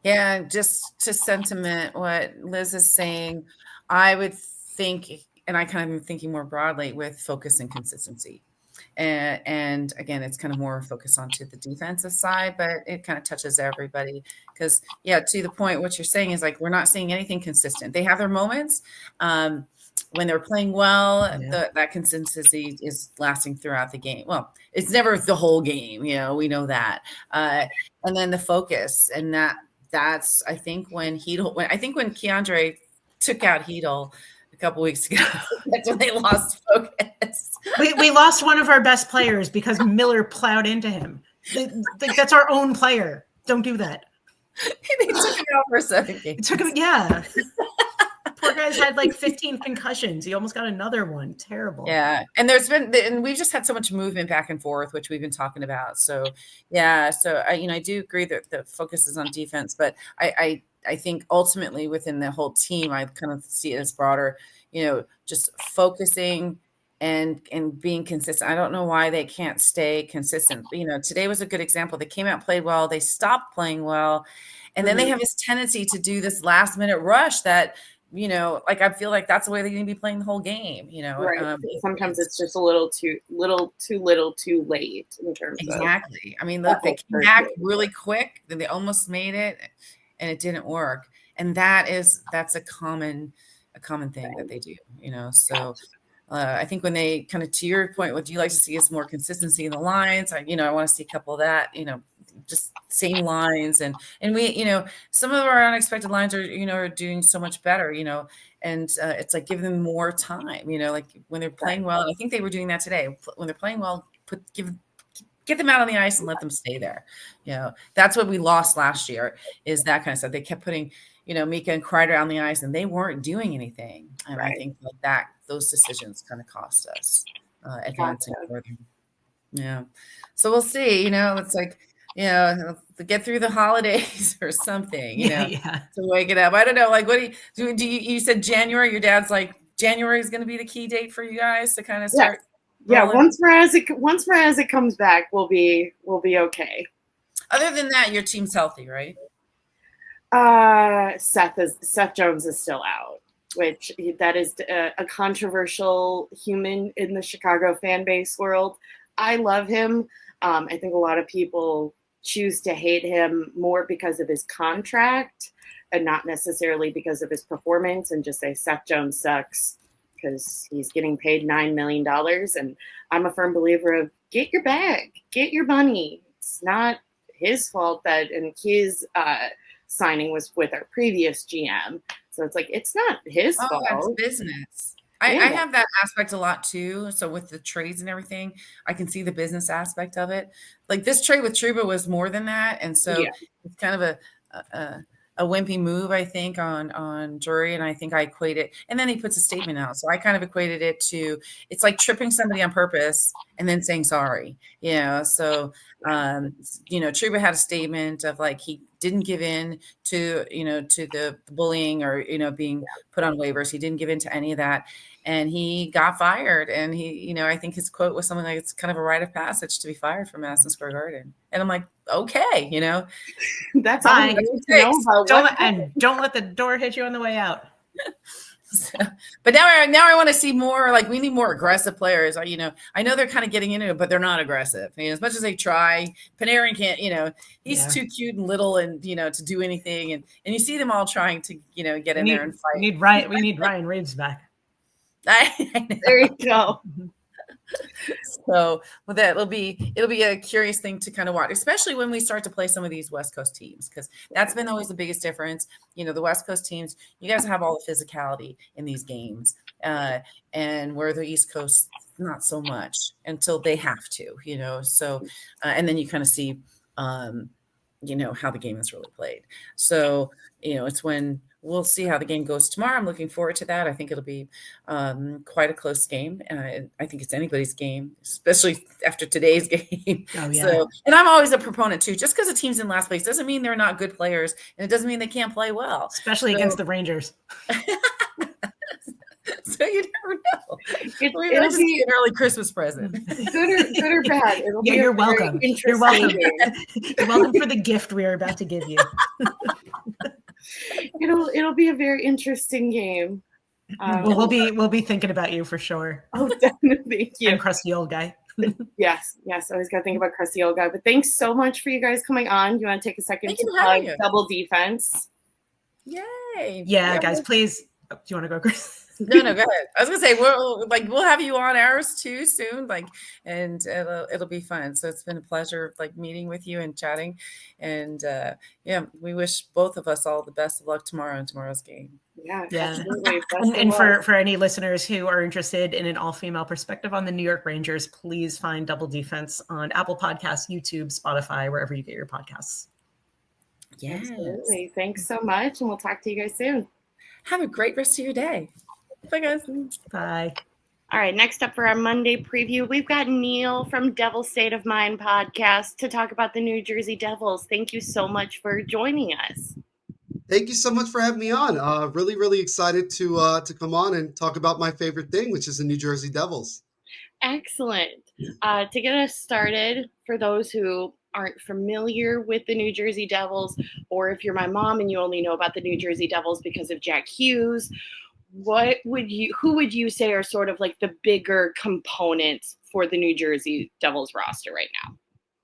Yeah, just to sentiment what Liz is saying, I would think, and I kind of am thinking more broadly with focus and consistency. And again, it's kind of more focused onto the defensive side, but it kind of touches everybody because, to the point, what you're saying is like, we're not seeing anything consistent. They have their moments when they're playing well, that consistency is lasting throughout the game. Well, it's never the whole game, we know that. And then the focus, and that's, I think when K'Andre took out Hedl a couple weeks ago, that's when they lost focus. We lost one of our best players because Miller plowed into him. That's our own player. Don't do that. They took him out for 7 games. It took him, yeah. Poor guy's had like 15 concussions. He almost got another one. Terrible. Yeah. And we've just had so much movement back and forth, which we've been talking about. So, I do agree that the focus is on defense, but I think ultimately within the whole team, I kind of see it as broader, just focusing and being consistent. I don't know why they can't stay consistent. Today was a good example. They came out, played well. They stopped playing well. And then they have this tendency to do this last minute rush that, like I feel like that's the way they're going to be playing the whole game, Right. Sometimes it's just a little too late in terms of. Exactly. I mean, look, they came back really quick, then they almost made it and it didn't work. And that's a common thing that they do, so I think when they kind of, to your point, what do you like to see is more consistency in the lines. I want to see a couple of that, just same lines and we, some of our unexpected lines are doing so much better, and it's like give them more time, like when they're playing well. And I think they were doing that today. When they're playing well, get them out on the ice and let them stay there. That's what we lost last year, is that kind of stuff. They kept putting, Mika and Kreider on the ice and they weren't doing anything. And right. I think like those decisions kind of cost us advancing further. Yeah. So we'll see, it's like, to get through the holidays or something, to wake it up. I don't know. Like, what do you said January, your dad's like, January is going to be the key date for you guys to kind of start. Yeah, once Mrazek comes back, we'll be okay. Other than that, your team's healthy, right? Seth Jones is still out, which that is a controversial human in the Chicago fan base world. I love him. I think a lot of people choose to hate him more because of his contract and not necessarily because of his performance, and just say Seth Jones sucks because he's getting paid $9 million. And I'm a firm believer of get your bag, get your money. It's not his fault that, and his signing was with our previous GM. So it's like, it's not his fault. That's business. I have that aspect a lot too. So with the trades and everything, I can see the business aspect of it. Like this trade with Trouba was more than that. And so it's kind of a wimpy move, I think, on Drury. And I think I equate it. And then he puts a statement out. So I kind of equated it to, it's like tripping somebody on purpose and then saying sorry. So Trouba had a statement of like, he didn't give in to the bullying or, being put on waivers. He didn't give in to any of that. And he got fired. And he, I think his quote was something like, it's kind of a rite of passage to be fired from Madison Square Garden. And I'm like, okay, that's fine. Don't let the door hit you on the way out. But now I want to see more, like we need more aggressive players. I know they're kind of getting into it, but they're not aggressive. As much as they try, Panarin can't, he's too cute and little and, to do anything. And you see them all trying to, get in there and fight. We need Ryan Reeves back. There you go. So with that, it'll be a curious thing to kind of watch, especially when we start to play some of these West Coast teams, because that's been always the biggest difference. The West Coast teams, you guys have all the physicality in these games, and where the East Coast, not so much until they have to, So, and then you kind of see, how the game is really played. So, it's when. We'll see how the game goes tomorrow. I'm looking forward to that. I think it'll be quite a close game. I think it's anybody's game, especially after today's game. Oh, yeah. So, and I'm always a proponent too. Just because a team's in last place doesn't mean they're not good players, and it doesn't mean they can't play well. Especially against the Rangers. So you never know. It'll just be an early Christmas present. Good or bad. You're welcome. You're welcome. You're welcome for the gift we are about to give you. It'll be a very interesting game. We'll be thinking about you for sure. Oh, definitely. Yeah. And crusty old guy. Yes. Always got to think about crusty old guy. But thanks so much for you guys coming on. You want to take a second to plug Double Defense? Yay! Yeah, guys, please. Do you want to go, Chris? No, go ahead. I was gonna say we'll have you on ours too soon, and it'll be fun. So it's been a pleasure meeting with you and chatting, and we wish both of us all the best of luck tomorrow in tomorrow's game. Yeah. Absolutely. And for any listeners who are interested in an all-female perspective on the New York Rangers, please find Double Defense on Apple Podcasts, YouTube, Spotify, wherever you get your podcasts. Yes. Absolutely. Thanks so much, and we'll talk to you guys soon. Have a great rest of your day. Bye, guys. Bye. All right, next up for our Monday preview, we've got Neil from Devil State of Mind podcast to talk about the New Jersey Devils. Thank you so much for joining us. Thank you so much for having me on. Really, really excited to come on and talk about my favorite thing, which is the New Jersey Devils. Excellent. To get us started, for those who aren't familiar with the New Jersey Devils, or if you're my mom and you only know about the New Jersey Devils because of Jack Hughes, who would you say are sort of the bigger components for the New Jersey Devils roster right now?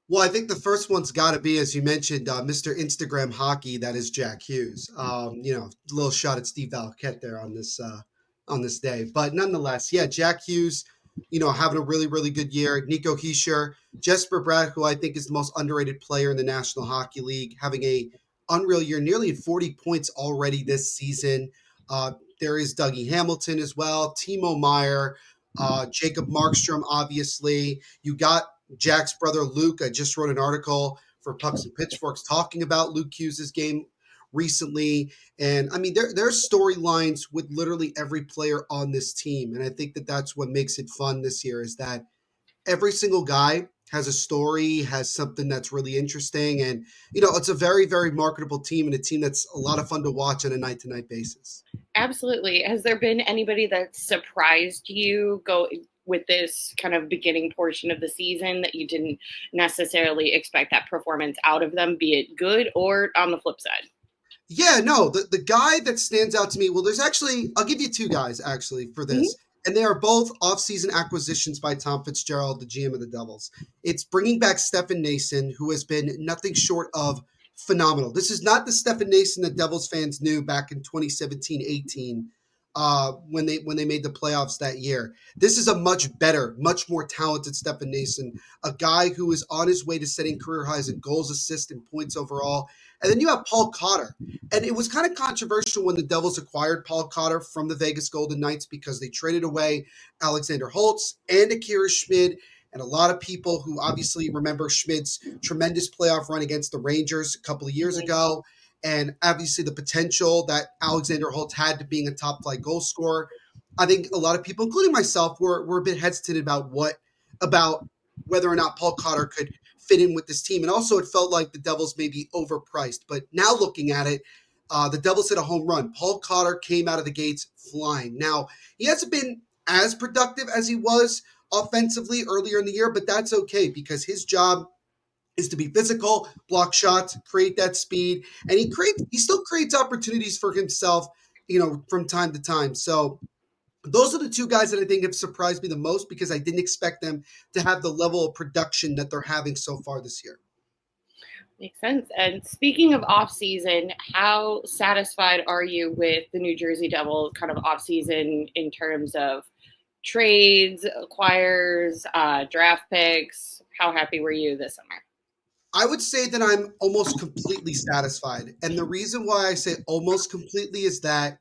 Well, I think the first one's got to be, as you mentioned, Mr. Instagram Hockey. That is Jack Hughes. A little shot at Steve Valquette there on this day, but nonetheless, Jack Hughes, having a really, really good year. Nico Hischier, Jesper Bratt, who I think is the most underrated player in the National Hockey League, having a unreal year, nearly 40 points already this season. There is Dougie Hamilton as well, Timo Meier, Jacob Markstrom, obviously. You got Jack's brother, Luke. I just wrote an article for Pucks and Pitchforks talking about Luke Hughes' game recently. And, I mean, there's storylines with literally every player on this team. And I think that's what makes it fun this year, is that every single guy has a story, has something that's really interesting. And, it's a very, very marketable team, and a team that's a lot of fun to watch on a night-to-night basis. Absolutely. Has there been anybody that surprised you with this kind of beginning portion of the season that you didn't necessarily expect that performance out of them, be it good or on the flip side? Yeah, no, the guy that stands out to me, well, there's actually, I'll give you two guys actually for this. And they are both offseason acquisitions by Tom Fitzgerald, the GM of the Devils. It's bringing back Stefan Nason, who has been nothing short of phenomenal. This is not the Stefan Nason that Devils fans knew back in 2017-18 when they made the playoffs that year. This is a much better, much more talented Stefan Nason, a guy who is on his way to setting career highs in goals, assists, and points overall. And then you have Paul Cotter. And it was kind of controversial when the Devils acquired Paul Cotter from the Vegas Golden Knights because they traded away Alexander Holtz and Akira Schmid. And a lot of people who obviously remember Schmid's tremendous playoff run against the Rangers a couple of years ago, and obviously the potential that Alexander Holtz had to being a top-flight goal scorer. I think a lot of people, including myself, were a bit hesitant about whether or not Paul Cotter could fit in with this team. And also it felt like the Devils may be overpriced. But now looking at it, the Devils hit a home run. Paul Cotter came out of the gates flying. Now, he hasn't been as productive as he was offensively earlier in the year, but that's okay because his job is to be physical, block shots, create that speed, and he still creates opportunities for himself, from time to time. So those are the two guys that I think have surprised me the most because I didn't expect them to have the level of production that they're having so far this year. Makes sense. And speaking of off-season, how satisfied are you with the New Jersey Devils kind of off-season in terms of trades, acquires, draft picks? How happy were you this summer? I would say that I'm almost completely satisfied. And the reason why I say almost completely is that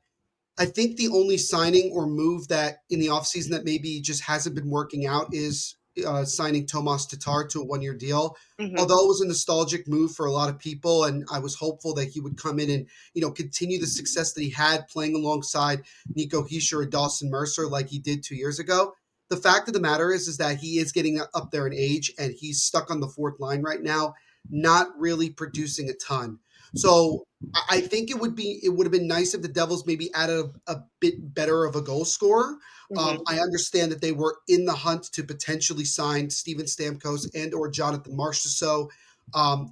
I think the only signing or move that in the offseason that maybe just hasn't been working out is signing Tomas Tatar to a one-year deal. Although it was a nostalgic move for a lot of people, and I was hopeful that he would come in and continue the success that he had playing alongside Nico Hischier or Dawson Mercer like he did 2 years ago. The fact of the matter is that he is getting up there in age, and he's stuck on the fourth line right now, not really producing a ton. So I think it would have been nice if the Devils maybe added a bit better of a goal scorer. I understand that they were in the hunt to potentially sign Steven Stamkos and or Jonathan Marchessault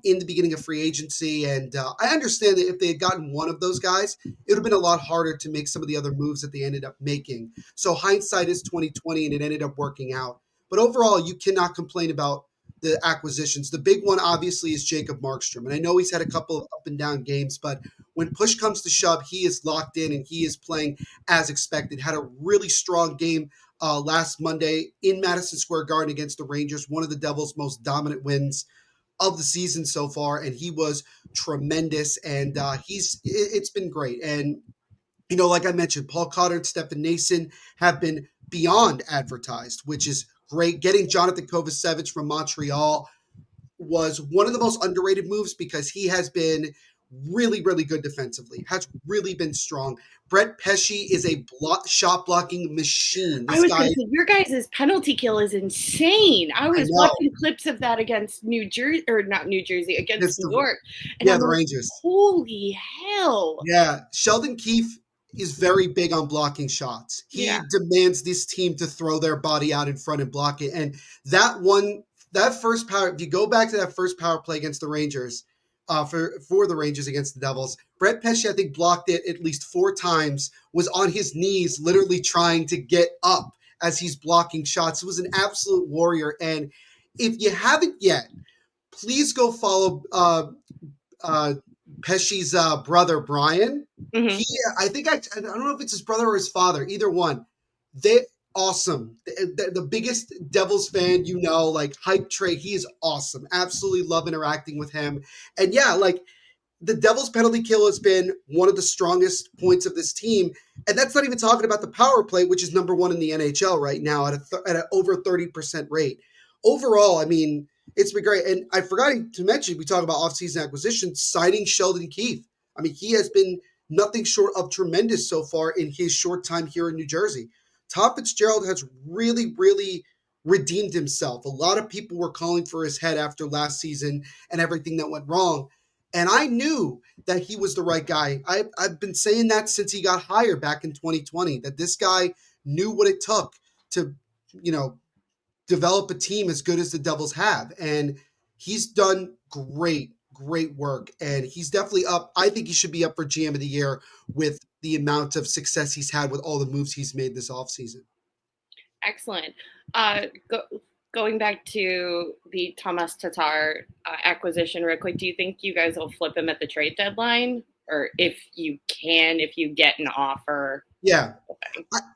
in the beginning of free agency. And I understand that if they had gotten one of those guys, it would have been a lot harder to make some of the other moves that they ended up making. So hindsight is 2020, and it ended up working out. But overall, you cannot complain about the acquisitions. The big one, obviously, is Jacob Markstrom. And I know he's had a couple of up and down games, but when push comes to shove, he is locked in and he is playing as expected. Had a really strong game last Monday in Madison Square Garden against the Rangers, one of the Devils' most dominant wins of the season so far. And he was tremendous. And it's been great. And, like I mentioned, Paul Cotter and Stefan Nason have been beyond advertised, which is great. Getting Jonathan Kovacevic from Montreal was one of the most underrated moves because he has been really, really good defensively, has really been strong. Brett Pesce is a shot blocking machine. I was going to say, your guys' penalty kill is insane. I was watching clips of that against New Jersey, or not New Jersey, against New York. And the Rangers. Holy hell. Yeah, Sheldon Keefe is very big on blocking shots. He demands this team to throw their body out in front and block it. And that first power, if you go back to that first power play against the Rangers, for the Rangers against the Devils, Brett Pesce, I think, blocked it at least 4 times, was on his knees literally trying to get up as he's blocking shots. It was an absolute warrior. And if you haven't yet, please go follow Pesce's brother, Brian. I don't know if it's his brother or his father, either one. They awesome. The biggest Devils fan, like hype trait. He is awesome. Absolutely love interacting with him. And the Devils penalty kill has been one of the strongest points of this team. And that's not even talking about the power play, which is number 1 in the NHL right now at an over 30% rate. Overall, I mean, it's been great. And I forgot to mention, we talk about offseason acquisitions, signing Sheldon Keefe. I mean, he has been nothing short of tremendous so far in his short time here in New Jersey. Tom Fitzgerald has really, really redeemed himself. A lot of people were calling for his head after last season and everything that went wrong. And I knew that he was the right guy. I've been saying that since he got hired back in 2020, that this guy knew what it took to develop a team as good as the Devils have. And he's done great work. And he's definitely up. I think he should be up for GM of the year with the amount of success he's had with all the moves he's made this offseason. Excellent. Going back to the Thomas Tatar acquisition real quick, do you think you guys will flip him at the trade deadline? Or if you get an offer? Yeah,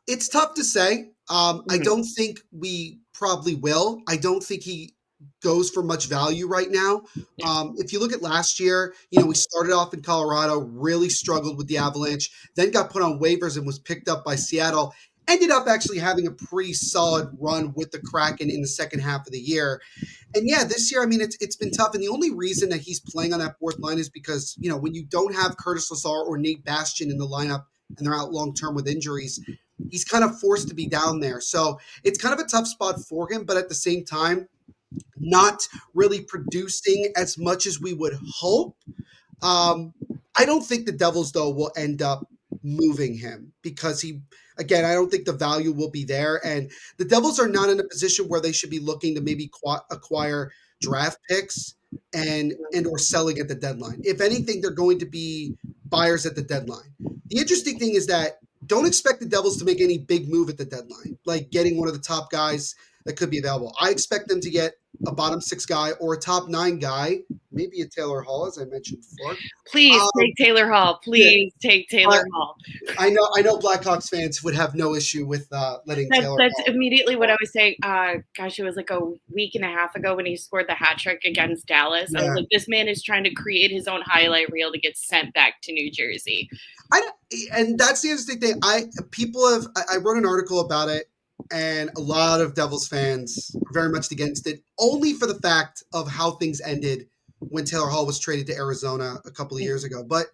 it's tough to say. I don't think we probably will. I don't think he goes for much value right now. If you look at last year, we started off in Colorado, really struggled with the Avalanche, then got put on waivers and was picked up by Seattle. Ended up actually having a pretty solid run with the Kraken in the second half of the year. And yeah, this year, I mean, it's been tough. And the only reason that he's playing on that fourth line is because, when you don't have Curtis Lazar or Nate Bastian in the lineup and they're out long-term with injuries, he's kind of forced to be down there. So it's kind of a tough spot for him, but at the same time, not really producing as much as we would hope. I don't think the Devils, though, will end up moving him because I don't think the value will be there. And the Devils are not in a position where they should be looking to maybe acquire draft picks and or selling at the deadline. If anything, they're going to be buyers at the deadline. The interesting thing is that don't expect the Devils to make any big move at the deadline, like getting one of the top guys that could be available. I expect them to get a bottom 6 guy or a top 9 guy, maybe a Taylor Hall, as I mentioned before. Please take Taylor Hall. Please take Taylor Hall. I know Blackhawks fans would have no issue with letting Taylor Hall. That's immediately what I was saying. It was like a week and a half ago when he scored the hat trick against Dallas. Yeah. I was like, this man is trying to create his own highlight reel to get sent back to New Jersey. And that's the interesting thing. I wrote an article about it. And a lot of Devils fans are very much against it, only for the fact of how things ended when Taylor Hall was traded to Arizona a couple of years ago. But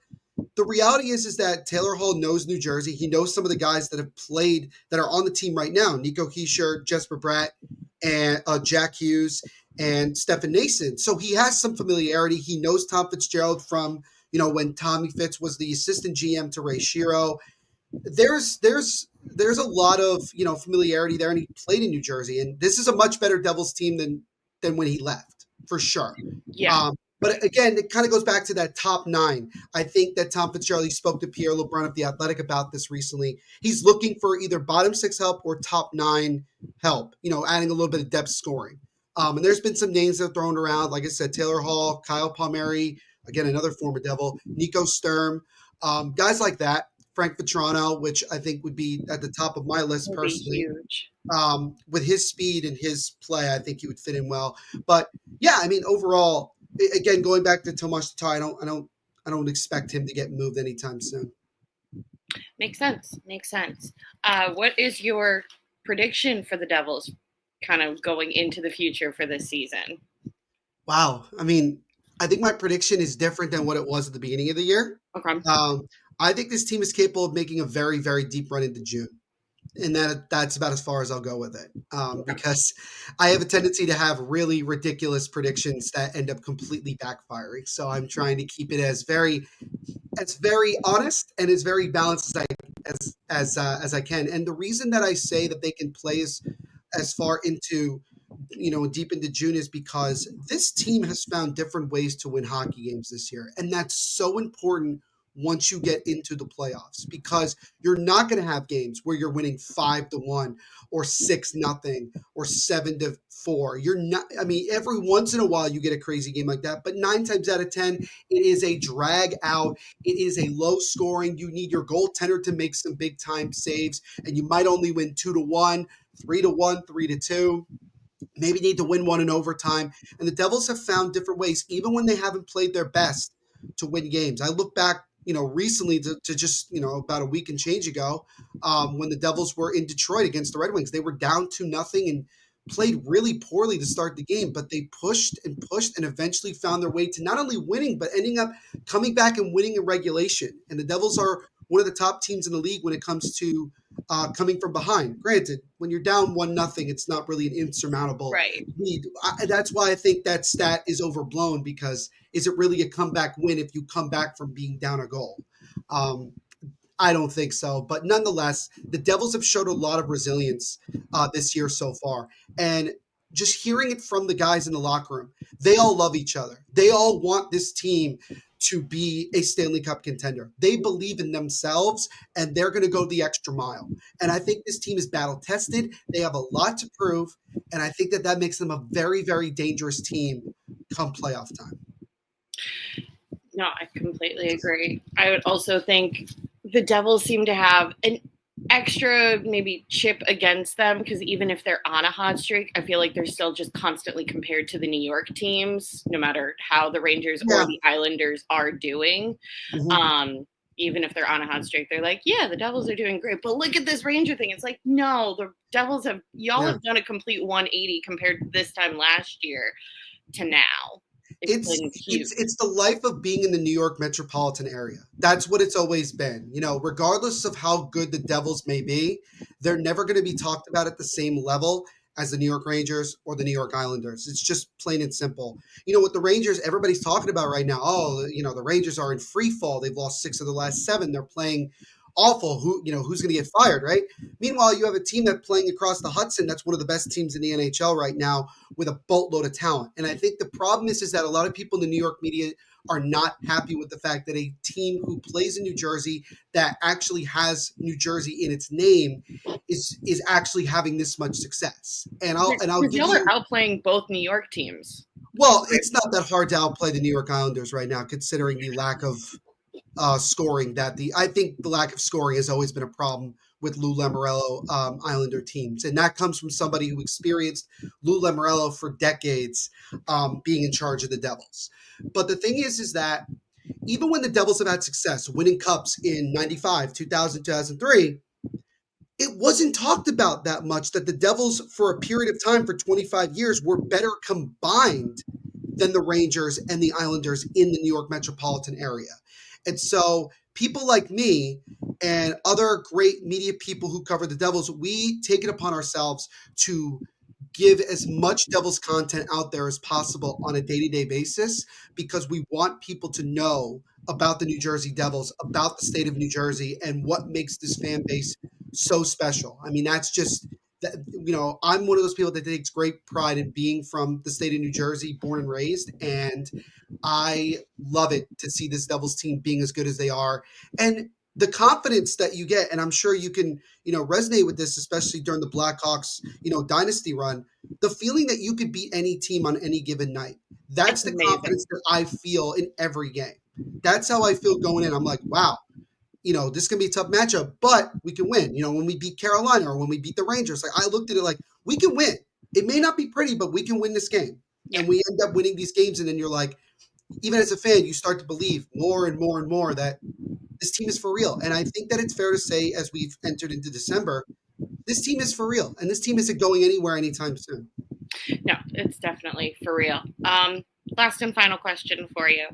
the reality is that Taylor Hall knows New Jersey. He knows some of the guys that have played that are on the team right now: Nico Hischier, Jesper Bratt, and Jack Hughes, and Stefan Nason. So he has some familiarity. He knows Tom Fitzgerald from when Tommy Fitz was the assistant GM to Ray Shero. There's a lot of familiarity there, and he played in New Jersey, and this is a much better Devils team than when he left, for sure. Yeah. But again, it kind of goes back to that top 9. I think that Tom Fitzgerald, he spoke to Pierre LeBrun of The Athletic about this recently. He's looking for either bottom 6 help or top 9 help, adding a little bit of depth scoring. And there's been some names that are thrown around, like I said, Taylor Hall, Kyle Palmieri, again, another former Devil, Nico Sturm, guys like that. Frank Vetrano, which I think would be at the top of my list personally. Huge. With his speed and his play, I think he would fit in well. But yeah, I mean, overall, again, going back to Tomas Tatar, I don't expect him to get moved anytime soon. Makes sense. What is your prediction for the Devils, kind of going into the future for this season? Wow, I mean, I think my prediction is different than what it was at the beginning of the year. Okay. I think this team is capable of making a very, very deep run into June. And that's about as far as I'll go with it. Because I have a tendency to have really ridiculous predictions that end up completely backfiring. So I'm trying to keep it as very honest and as very balanced as I can. And the reason that I say that they can play as far into deep into June is because this team has found different ways to win hockey games this year. And that's so important once you get into the playoffs, because you're not going to have games where you're winning 5-1 or 6-0 or 7-4. You're not, I mean, every once in a while you get a crazy game like that, but 9 times out of 10, it is a drag out. It is a low scoring. You need your goaltender to make some big time saves, and you might only win 2-1, 3-1, 3-2. Maybe need to win one in overtime. And the Devils have found different ways, even when they haven't played their best, to win games. I look back, recently to just, about a week and change ago, when the Devils were in Detroit against the Red Wings. They were down 2-0 and played really poorly to start the game, but they pushed and eventually found their way to not only winning, but ending up coming back and winning in regulation. And the Devils are one of the top teams in the league when it comes to coming from behind. Granted, when you're down 1-0, it's not really an insurmountable lead. That's why I think that stat is overblown, because is it really a comeback win if you come back from being down a goal? I don't think so. But nonetheless, the Devils have showed a lot of resilience this year so far. And just hearing it from the guys in the locker room, they all love each other. They all want this team to be a Stanley Cup contender. They believe in themselves and they're going to go the extra mile. And I think this team is battle tested. They have a lot to prove. And I think that makes them a very, very dangerous team come playoff time. No, I completely agree. I would also think the Devils seem to have an extra maybe chip against them because even if they're on a hot streak, I feel like they're still just constantly compared to the New York teams, no matter how the Rangers or the Islanders are doing. Mm-hmm. Even if they're on a hot streak, they're like, yeah, the Devils are doing great. But look at this Ranger thing. It's like, no, the Devils have have done a complete 180 compared to this time last year to now. It's the life of being in the New York metropolitan area. That's what it's always been. You know, regardless of how good the Devils may be, they're never going to be talked about at the same level as the New York Rangers or the New York Islanders. It's just plain and simple. You know, with the Rangers, everybody's talking about right now, the Rangers are in free fall. They've lost 6 of the last 7. They're playing awful. Who's going to get fired, right? Meanwhile, you have a team that's playing across the Hudson. That's one of the best teams in the NHL right now with a boatload of talent. And I think the problem is that a lot of people in the New York media are not happy with the fact that a team who plays in New Jersey that actually has New Jersey in its name is actually having this much success. And I'll give you outplaying both New York teams. Well, it's not that hard to outplay the New York Islanders right now, considering the lack of scoring I think the lack of scoring has always been a problem with Lou Lamoriello Islander teams. And that comes from somebody who experienced Lou Lamoriello for decades being in charge of the Devils. But the thing is that even when the Devils have had success winning cups in 95, 2000, 2003, it wasn't talked about that much that the Devils for a period of time for 25 years were better combined than the Rangers and the Islanders in the New York metropolitan area. And so people like me and other great media people who cover the Devils, we take it upon ourselves to give as much Devils content out there as possible on a day-to-day basis because we want people to know about the New Jersey Devils, about the state of New Jersey, and what makes this fan base so special. I mean, that's just that, I'm one of those people that takes great pride in being from the state of New Jersey, born and raised, and I love it to see this Devils team being as good as they are. And the confidence that you get, and I'm sure you can, resonate with this, especially during the Blackhawks, dynasty run, the feeling that you could beat any team on any given night. That's the confidence that I feel in every game. That's how I feel going in. I'm like, wow, this is going to be a tough matchup, but we can win. When we beat Carolina or when we beat the Rangers, like I looked at it like we can win. It may not be pretty, but we can win this game. Yeah. And we end up winning these games. And then you're like, even as a fan, you start to believe more and more and more that this team is for real. And I think that it's fair to say, as we've entered into December, this team is for real. And this team isn't going anywhere anytime soon. No, it's definitely for real. Last and final question for you.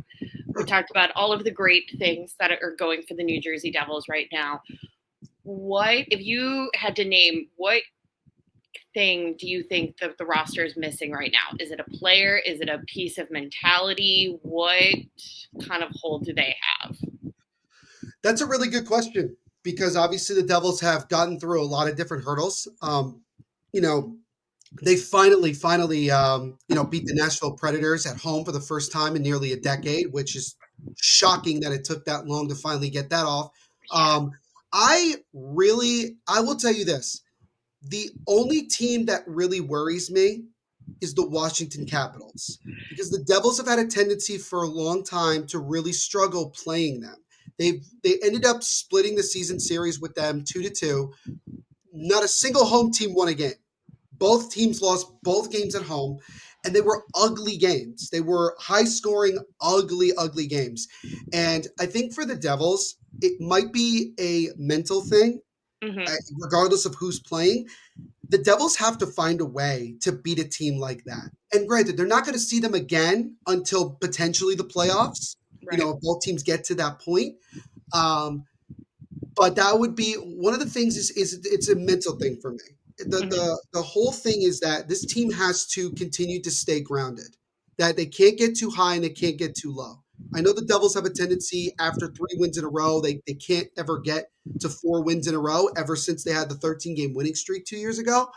We talked about all of the great things that are going for the New Jersey Devils right now. What, if you had to name, what thing do you think that the roster is missing right now? Is it a player? Is it a piece of mentality? What kind of hole do they have? That's a really good question because obviously the Devils have gotten through a lot of different hurdles. They finally, beat the Nashville Predators at home for the first time in nearly a decade, which is shocking that it took that long to finally get that off. I will tell you this. The only team that really worries me is the Washington Capitals because the Devils have had a tendency for a long time to really struggle playing them. They ended up splitting the season series with them 2-2. Not a single home team won a game. Both teams lost both games at home, and they were ugly games. They were high-scoring, ugly games. And I think for the Devils, it might be a mental thing, regardless of who's playing. The Devils have to find a way to beat a team like that. And granted, they're not going to see them again until potentially the playoffs, right. If both teams get to that point. But that would be one of the things is it's a mental thing for me. The whole thing is that this team has to continue to stay grounded, that they can't get too high and they can't get too low. I know the Devils have a tendency after 3 wins in a row, they can't ever get to 4 wins in a row ever since they had the 13-game winning streak 2 years ago.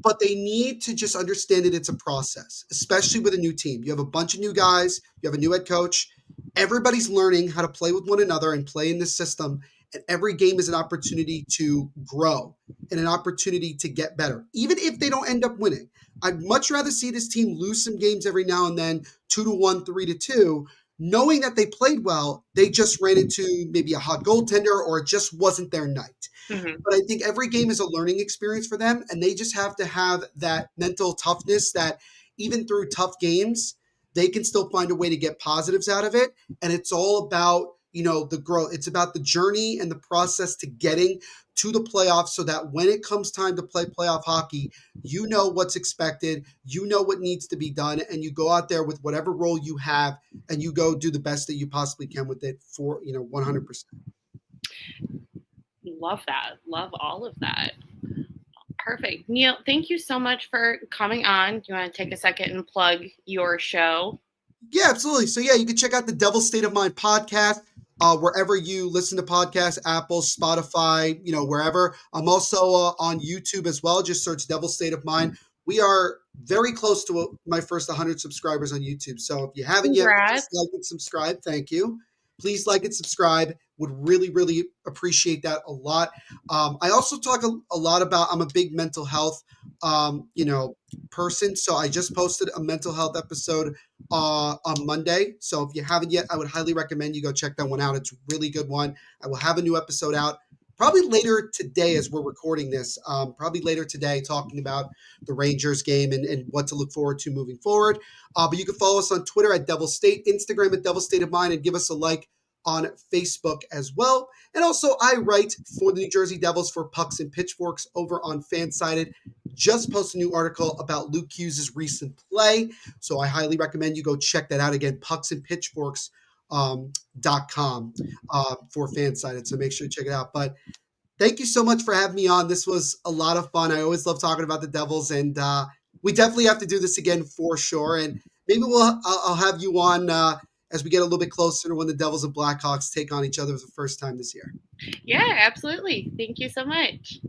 But they need to just understand that it's a process, especially with a new team. You have a bunch of new guys, you have a new head coach. Everybody's learning how to play with one another and play in this system. And every game is an opportunity to grow and an opportunity to get better, even if they don't end up winning. I'd much rather see this team lose some games every now and then, 2-1, 3-2, knowing that they played well. They just ran into maybe a hot goaltender or it just wasn't their night. Mm-hmm. But I think every game is a learning experience for them, and they just have to have that mental toughness that even through tough games, they can still find a way to get positives out of it. And it's all about, the growth. It's about the journey and the process to getting to the playoffs so that when it comes time to play playoff hockey, you know what's expected, you know what needs to be done, and you go out there with whatever role you have and you go do the best that you possibly can with it for, 100%. Love that. Love all of that. Perfect. Neil, thank you so much for coming on. Do you want to take a second and plug your show? Yeah, absolutely. So yeah, you can check out the Devil's State of Mind podcast wherever you listen to podcasts, Apple, Spotify, wherever. I'm also on YouTube as well. Just search Devil's State of Mind. We are very close to my first 100 subscribers on YouTube. So if you haven't yet, please like and subscribe. Thank you. Please like and subscribe. Would really, really appreciate that a lot. I also talk a lot about, I'm a big mental health, person. So I just posted a mental health episode on Monday. So if you haven't yet, I would highly recommend you go check that one out. It's a really good one. I will have a new episode out probably later today as we're recording this, probably later today, talking about the Rangers game and what to look forward to moving forward. But you can follow us on Twitter at Devil State, Instagram at Devil State of Mind, and give us a like on Facebook as well. And also, I write for the New Jersey Devils for Pucks and Pitchforks over on Fansided. Just posted a new article about Luke Hughes' recent play. So I highly recommend you go check that out again, pucksandpitchforks.com for Fansided. So make sure you check it out. But thank you so much for having me on. This was a lot of fun. I always love talking about the Devils, and we definitely have to do this again for sure. And maybe I'll have you on as we get a little bit closer to when the Devils and Blackhawks take on each other for the first time this year. Yeah, absolutely. Thank you so much.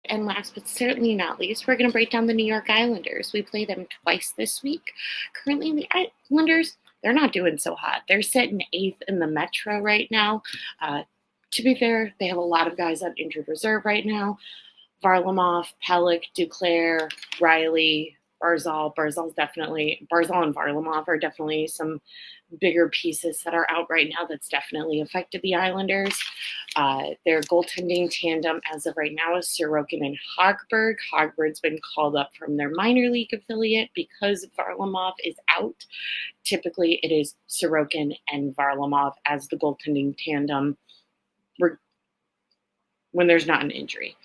And last but certainly not least, we're going to break down the New York Islanders. We play them twice this week. Currently, the Islanders, they're not doing so hot. They're sitting 8th in the Metro right now. To be fair, they have a lot of guys on injured reserve right now. Varlamov, Pelech, Duclair, Riley, Barzal. Barzal and Varlamov are definitely some bigger pieces that are out right now that's definitely affected the Islanders. Their goaltending tandem as of right now is Sorokin and Hogberg. Hogberg's been called up from their minor league affiliate because Varlamov is out. Typically, it is Sorokin and Varlamov as the goaltending tandem when there's not an injury.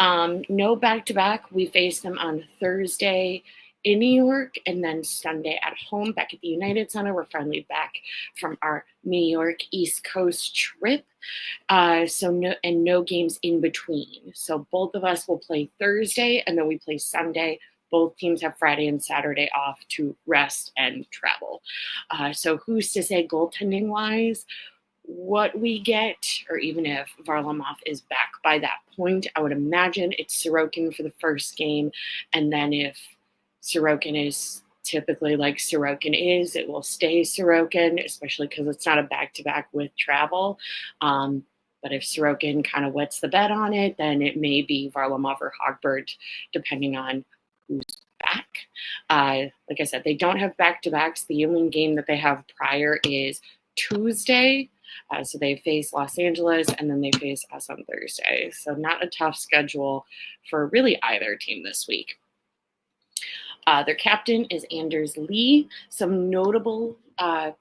No back-to-back. We face them on Thursday in New York and then Sunday at home back at the United Center. We're finally back from our New York East Coast trip. No games in between. So both of us will play Thursday and then we play Sunday. Both teams have Friday and Saturday off to rest and travel. So who's to say goaltending-wise what we get, or even if Varlamov is back by that point? I would imagine it's Sorokin for the first game, and then if Sorokin is typically like Sorokin is, it will stay Sorokin, especially because it's not a back-to-back with travel. But if Sorokin kind of wets the bed on it, then it may be Varlamov or Hogberg, depending on who's back. Like I said, they don't have back-to-backs. The only game that they have prior is Tuesday. So they face Los Angeles and then they face us on Thursday. So not a tough schedule for really either team this week. Their captain is Anders Lee. Some notable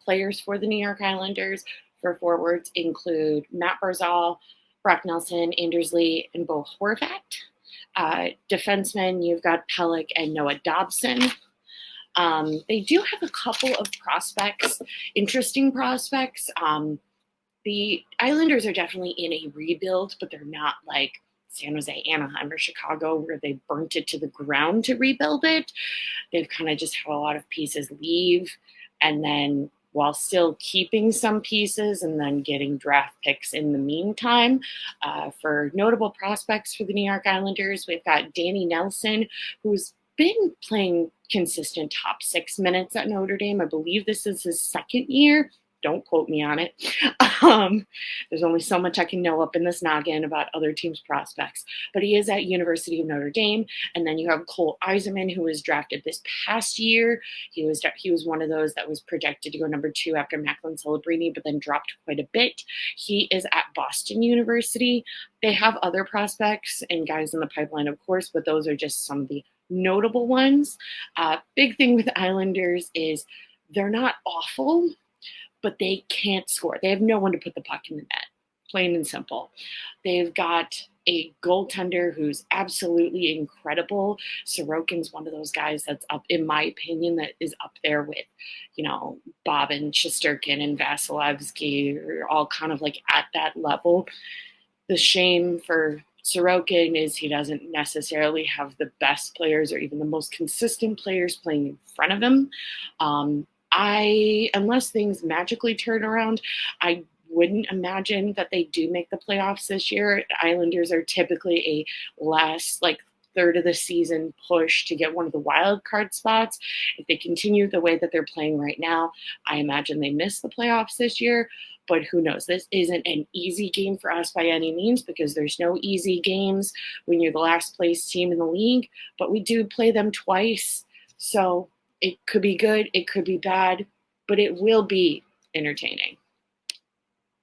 players for the New York Islanders for forwards include Matt Barzal, Brock Nelson, Anders Lee, and Bo Horvat. Defensemen, you've got Pelech and Noah Dobson. They do have a couple of prospects, interesting prospects. The Islanders are definitely in a rebuild, but they're not like San Jose, Anaheim, or Chicago where they burnt it to the ground to rebuild it. They've kind of just had a lot of pieces leave and then while still keeping some pieces and then getting draft picks in the meantime. For notable prospects for the New York Islanders, we've got Danny Nelson, who's been playing consistent top 6 minutes at Notre Dame. I believe this is his second year. Don't quote me on it. There's only so much I can know up in this noggin about other teams' prospects. But he is at University of Notre Dame. And then you have Cole Eiserman, who was drafted this past year. He was one of those that was projected to go number 2 after Macklin Celebrini, but then dropped quite a bit. He is at Boston University. They have other prospects and guys in the pipeline, of course, but those are just some of the notable ones. Big thing with the Islanders is they're not awful, but they can't score. They have no one to put the puck in the net, plain and simple. They've got a goaltender who's absolutely incredible. Sorokin's one of those guys that's up, in my opinion, that is up there with, Bob and Shesterkin and Vasilevsky, are all kind of like at that level. The shame for Sorokin is he doesn't necessarily have the best players or even the most consistent players playing in front of him. Unless things magically turn around, I wouldn't imagine that they do make the playoffs this year. The Islanders are typically a last third of the season push to get one of the wild card spots. If they continue the way that they're playing right now, I imagine they miss the playoffs this year. But who knows? This isn't an easy game for us by any means, because there's no easy games when you're the last place team in the league. But we do play them twice. So it could be good, it could be bad, but it will be entertaining.